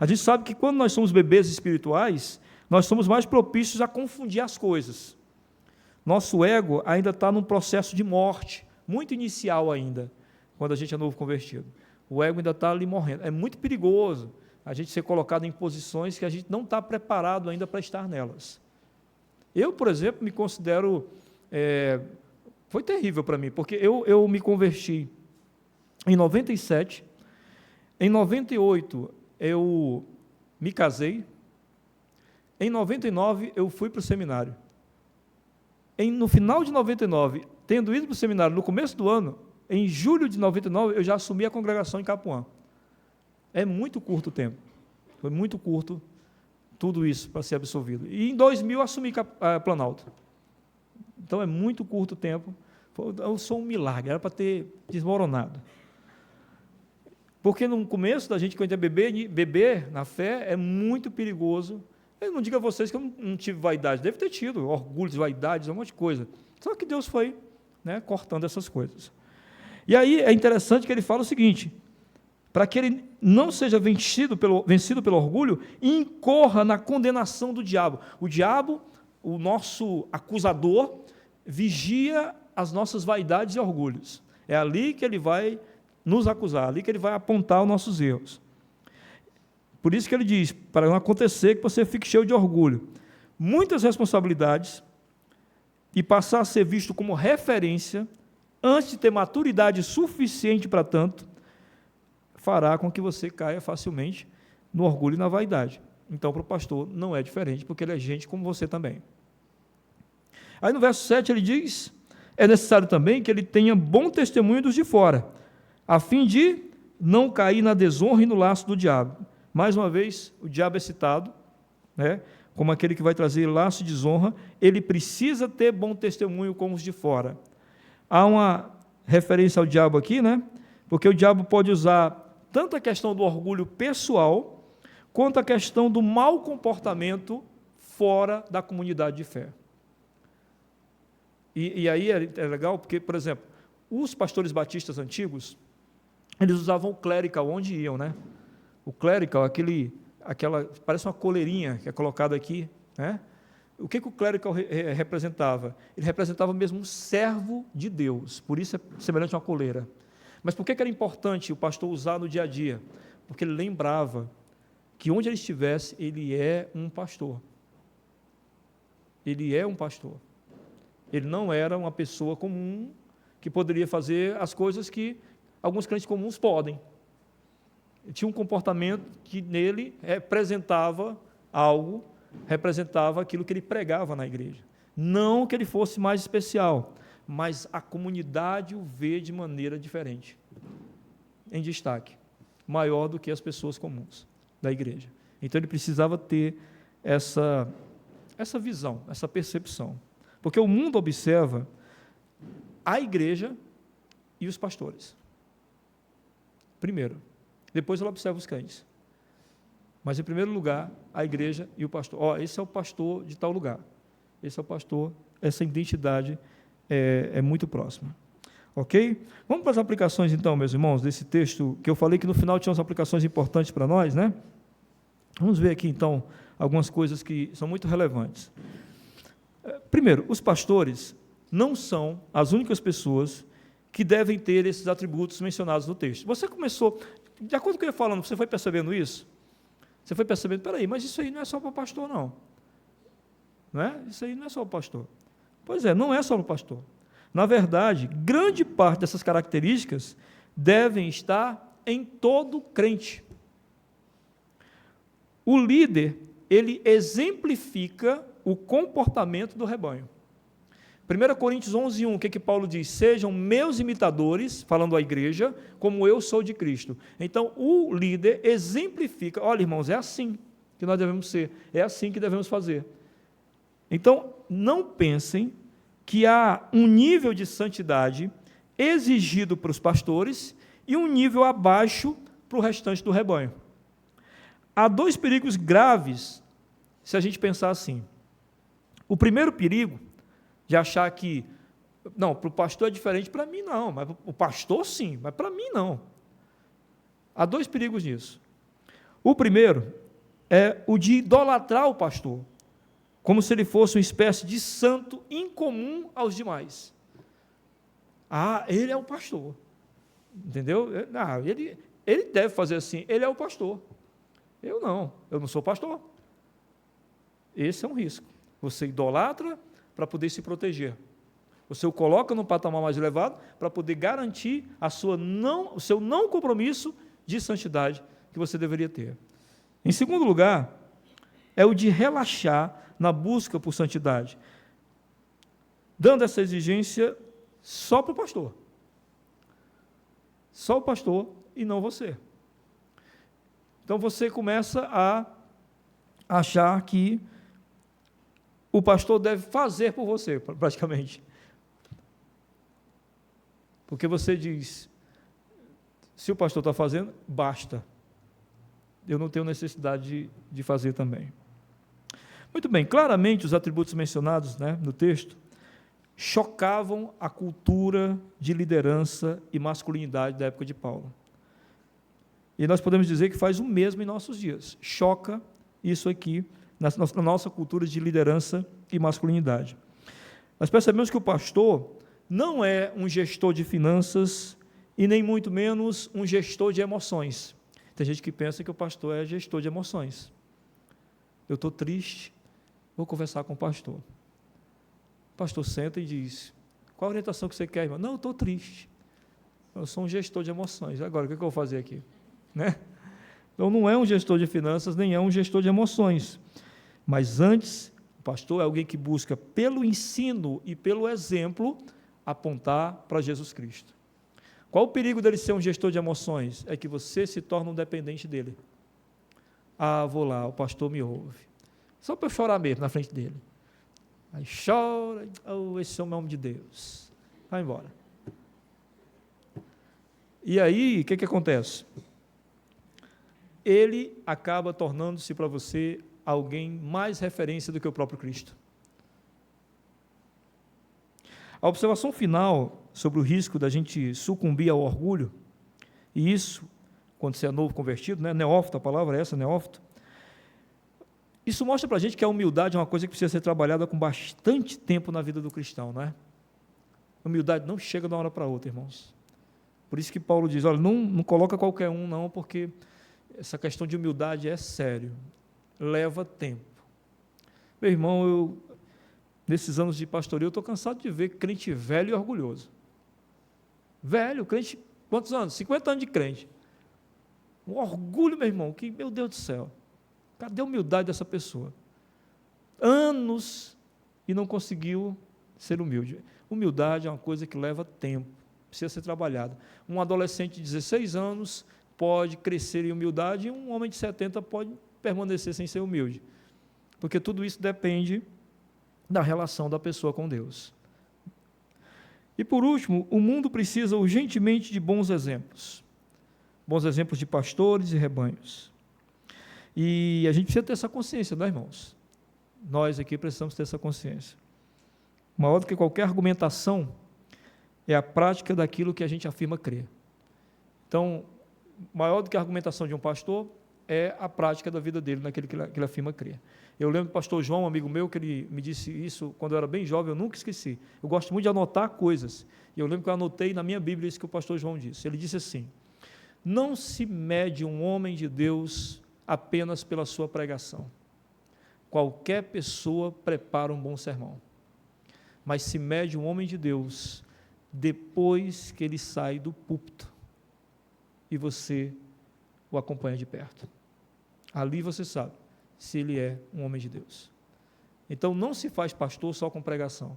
A gente sabe que quando nós somos bebês espirituais, nós somos mais propícios a confundir as coisas. Nosso ego ainda está num processo de morte, muito inicial ainda, quando a gente é novo convertido. O ego ainda está ali morrendo. É muito perigoso a gente ser colocado em posições que a gente não está preparado ainda para estar nelas. Eu, por exemplo, me considero... foi terrível para mim, porque eu me converti em 97, em 98 eu me casei, em 99 eu fui para o seminário. No final de 99, tendo ido para o seminário no começo do ano, em julho de 99, eu já assumi a congregação em Capuã. É muito curto o tempo. Foi muito curto tudo isso para ser absolvido. E em 2000 eu assumi Planalto. Então é muito curto o tempo. Eu sou um milagre, era para ter desmoronado. Porque no começo da gente, quando é beber na fé, é muito perigoso. Eu não digo a vocês que eu não tive vaidade, deve ter tido orgulhos, vaidades, um monte de coisa. Só que Deus foi, né, cortando essas coisas. E aí é interessante que ele fala o seguinte, para que ele não seja vencido pelo orgulho e incorra na condenação do diabo. O diabo, o nosso acusador, vigia as nossas vaidades e orgulhos. É ali que ele vai nos acusar, ali que ele vai apontar os nossos erros. Por isso que ele diz, para não acontecer que você fique cheio de orgulho, muitas responsabilidades, e passar a ser visto como referência, antes de ter maturidade suficiente para tanto, fará com que você caia facilmente no orgulho e na vaidade. Então, para o pastor, não é diferente, porque ele é gente como você também. Aí no verso 7 ele diz, é necessário também que ele tenha bom testemunho dos de fora, a fim de não cair na desonra e no laço do diabo. Mais uma vez, o diabo é citado, né, como aquele que vai trazer laço e desonra. Ele precisa ter bom testemunho como os de fora. Há uma referência ao diabo aqui, né, porque o diabo pode usar tanto a questão do orgulho pessoal, quanto a questão do mau comportamento fora da comunidade de fé. E aí é legal, porque, por exemplo, os pastores batistas antigos, eles usavam o clerical onde iam, né? O clerical, aquela, parece uma coleirinha que é colocada aqui, né? O que o clerical representava? Ele representava mesmo um servo de Deus, por isso é semelhante a uma coleira. Mas por que era importante o pastor usar no dia a dia? Porque ele lembrava que onde ele estivesse, ele é um pastor. Ele é um pastor. Ele não era uma pessoa comum que poderia fazer as coisas que alguns crentes comuns podem. Ele tinha um comportamento que nele representava algo, representava aquilo que ele pregava na igreja. Não que ele fosse mais especial, mas a comunidade o vê de maneira diferente, em destaque, maior do que as pessoas comuns da igreja. Então ele precisava ter essa visão, essa percepção. Porque o mundo observa a igreja e os pastores. Primeiro. Depois ela observa os crentes. Mas, em primeiro lugar, a igreja e o pastor. Esse é o pastor de tal lugar. Esse é o pastor, essa identidade é muito próxima. Ok? Vamos para as aplicações, então, meus irmãos, desse texto, que eu falei que no final tinha umas aplicações importantes para nós, né? Vamos ver aqui, então, algumas coisas que são muito relevantes. Primeiro, os pastores não são as únicas pessoas que devem ter esses atributos mencionados no texto. Você começou, de acordo com o que eu ia falando, você foi percebendo isso? Você foi percebendo, peraí, mas isso aí não é só para o pastor, não. Não é? Isso aí não é só para o pastor. Pois é, não é só para o pastor. Na verdade, grande parte dessas características devem estar em todo crente. O líder, ele exemplifica o comportamento do rebanho. 1 Coríntios 11:1, o que Paulo diz? Sejam meus imitadores, falando à igreja, como eu sou de Cristo. Então, o líder exemplifica, olha, irmãos, é assim que nós devemos ser, é assim que devemos fazer. Então, não pensem que há um nível de santidade exigido para os pastores e um nível abaixo para o restante do rebanho. Há dois perigos graves, se a gente pensar assim. O primeiro perigo, de achar que, não, para o pastor é diferente, para mim não, mas o pastor sim, mas para mim não. Há dois perigos nisso. O primeiro é o de idolatrar o pastor, como se ele fosse uma espécie de santo incomum aos demais. Ele é o pastor, entendeu? Ele deve fazer assim, ele é o pastor. Eu não sou pastor. Esse é um risco. Você idolatra para poder se proteger. Você o coloca num patamar mais elevado para poder garantir o seu não compromisso de santidade que você deveria ter. Em segundo lugar, é o de relaxar na busca por santidade, dando essa exigência só para o pastor. Só o pastor e não você. Então você começa a achar que o pastor deve fazer por você, praticamente. Porque você diz, se o pastor está fazendo, basta. Eu não tenho necessidade de fazer também. Muito bem, claramente os atributos mencionados, né, no texto chocavam a cultura de liderança e masculinidade da época de Paulo. E nós podemos dizer que faz o mesmo em nossos dias. Choca isso aqui na nossa cultura de liderança e masculinidade. Nós percebemos que o pastor não é um gestor de finanças e nem muito menos um gestor de emoções. Tem gente que pensa que o pastor é gestor de emoções. Eu estou triste, vou conversar com o pastor. O pastor senta e diz: qual a orientação que você quer, irmão? Não, eu estou triste. Eu sou um gestor de emoções. Agora, o que eu vou fazer aqui? Né? Então, não é um gestor de finanças, nem é um gestor de emoções. Mas antes, o pastor é alguém que busca, pelo ensino e pelo exemplo, apontar para Jesus Cristo. Qual o perigo dele ser um gestor de emoções? É que você se torna um dependente dele. Ah, vou lá, o pastor me ouve. Só para eu chorar mesmo na frente dele. Aí chora, oh, esse é o nome de Deus. Vai embora. E aí, o que acontece? Ele acaba tornando-se para você alguém mais referência do que o próprio Cristo. A observação final sobre o risco da gente sucumbir ao orgulho, e isso, quando você é novo convertido, né? Neófito, a palavra é essa, neófito, isso mostra para a gente que a humildade é uma coisa que precisa ser trabalhada com bastante tempo na vida do cristão, não é? A humildade não chega de uma hora para outra, irmãos. Por isso que Paulo diz, olha, não coloca qualquer um, não, porque essa questão de humildade é sério, leva tempo. Meu irmão, nesses anos de pastoreio, eu estou cansado de ver crente velho e orgulhoso. Velho, crente, quantos anos? 50 anos de crente. Um orgulho, meu irmão, que, meu Deus do céu, cadê a humildade dessa pessoa? Anos e não conseguiu ser humilde. Humildade é uma coisa que leva tempo, precisa ser trabalhada. Um adolescente de 16 anos pode crescer em humildade e um homem de 70 pode permanecer sem ser humilde. Porque tudo isso depende da relação da pessoa com Deus. E por último, o mundo precisa urgentemente de bons exemplos. Bons exemplos de pastores e rebanhos. E a gente precisa ter essa consciência, não é, irmãos? Nós aqui precisamos ter essa consciência. Maior do que qualquer argumentação é a prática daquilo que a gente afirma crer. Então, maior do que a argumentação de um pastor é a prática da vida dele naquilo que ele afirma crer. Eu lembro do pastor João, um amigo meu, que ele me disse isso quando eu era bem jovem, eu nunca esqueci. Eu gosto muito de anotar coisas. E eu lembro que eu anotei na minha Bíblia isso que o pastor João disse. Ele disse assim: não se mede um homem de Deus apenas pela sua pregação. Qualquer pessoa prepara um bom sermão. Mas se mede um homem de Deus depois que ele sai do púlpito e você o acompanha de perto. Ali você sabe se ele é um homem de Deus. Então, não se faz pastor só com pregação.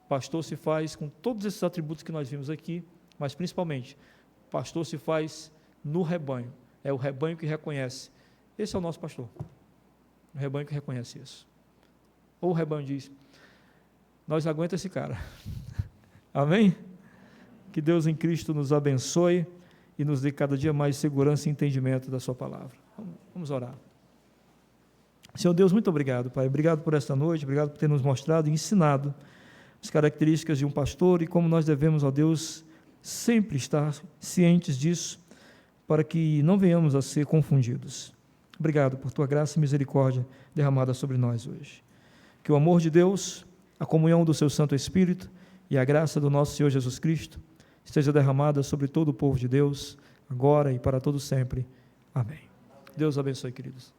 Pastor se faz com todos esses atributos que nós vimos aqui, mas principalmente, pastor se faz no rebanho. É o rebanho que reconhece. Esse é o nosso pastor. O rebanho que reconhece isso. Ou o rebanho diz: nós aguenta esse cara. Amém? Que Deus em Cristo nos abençoe e nos dê cada dia mais segurança e entendimento da sua palavra. Vamos orar. Senhor Deus, muito obrigado, Pai. Obrigado por esta noite, obrigado por ter nos mostrado e ensinado as características de um pastor e como nós devemos, ó Deus, sempre estar cientes disso, para que não venhamos a ser confundidos. Obrigado por tua graça e misericórdia derramada sobre nós hoje. Que o amor de Deus, a comunhão do seu Santo Espírito e a graça do nosso Senhor Jesus Cristo esteja derramada sobre todo o povo de Deus, agora e para todo sempre. Amém. Deus abençoe, queridos.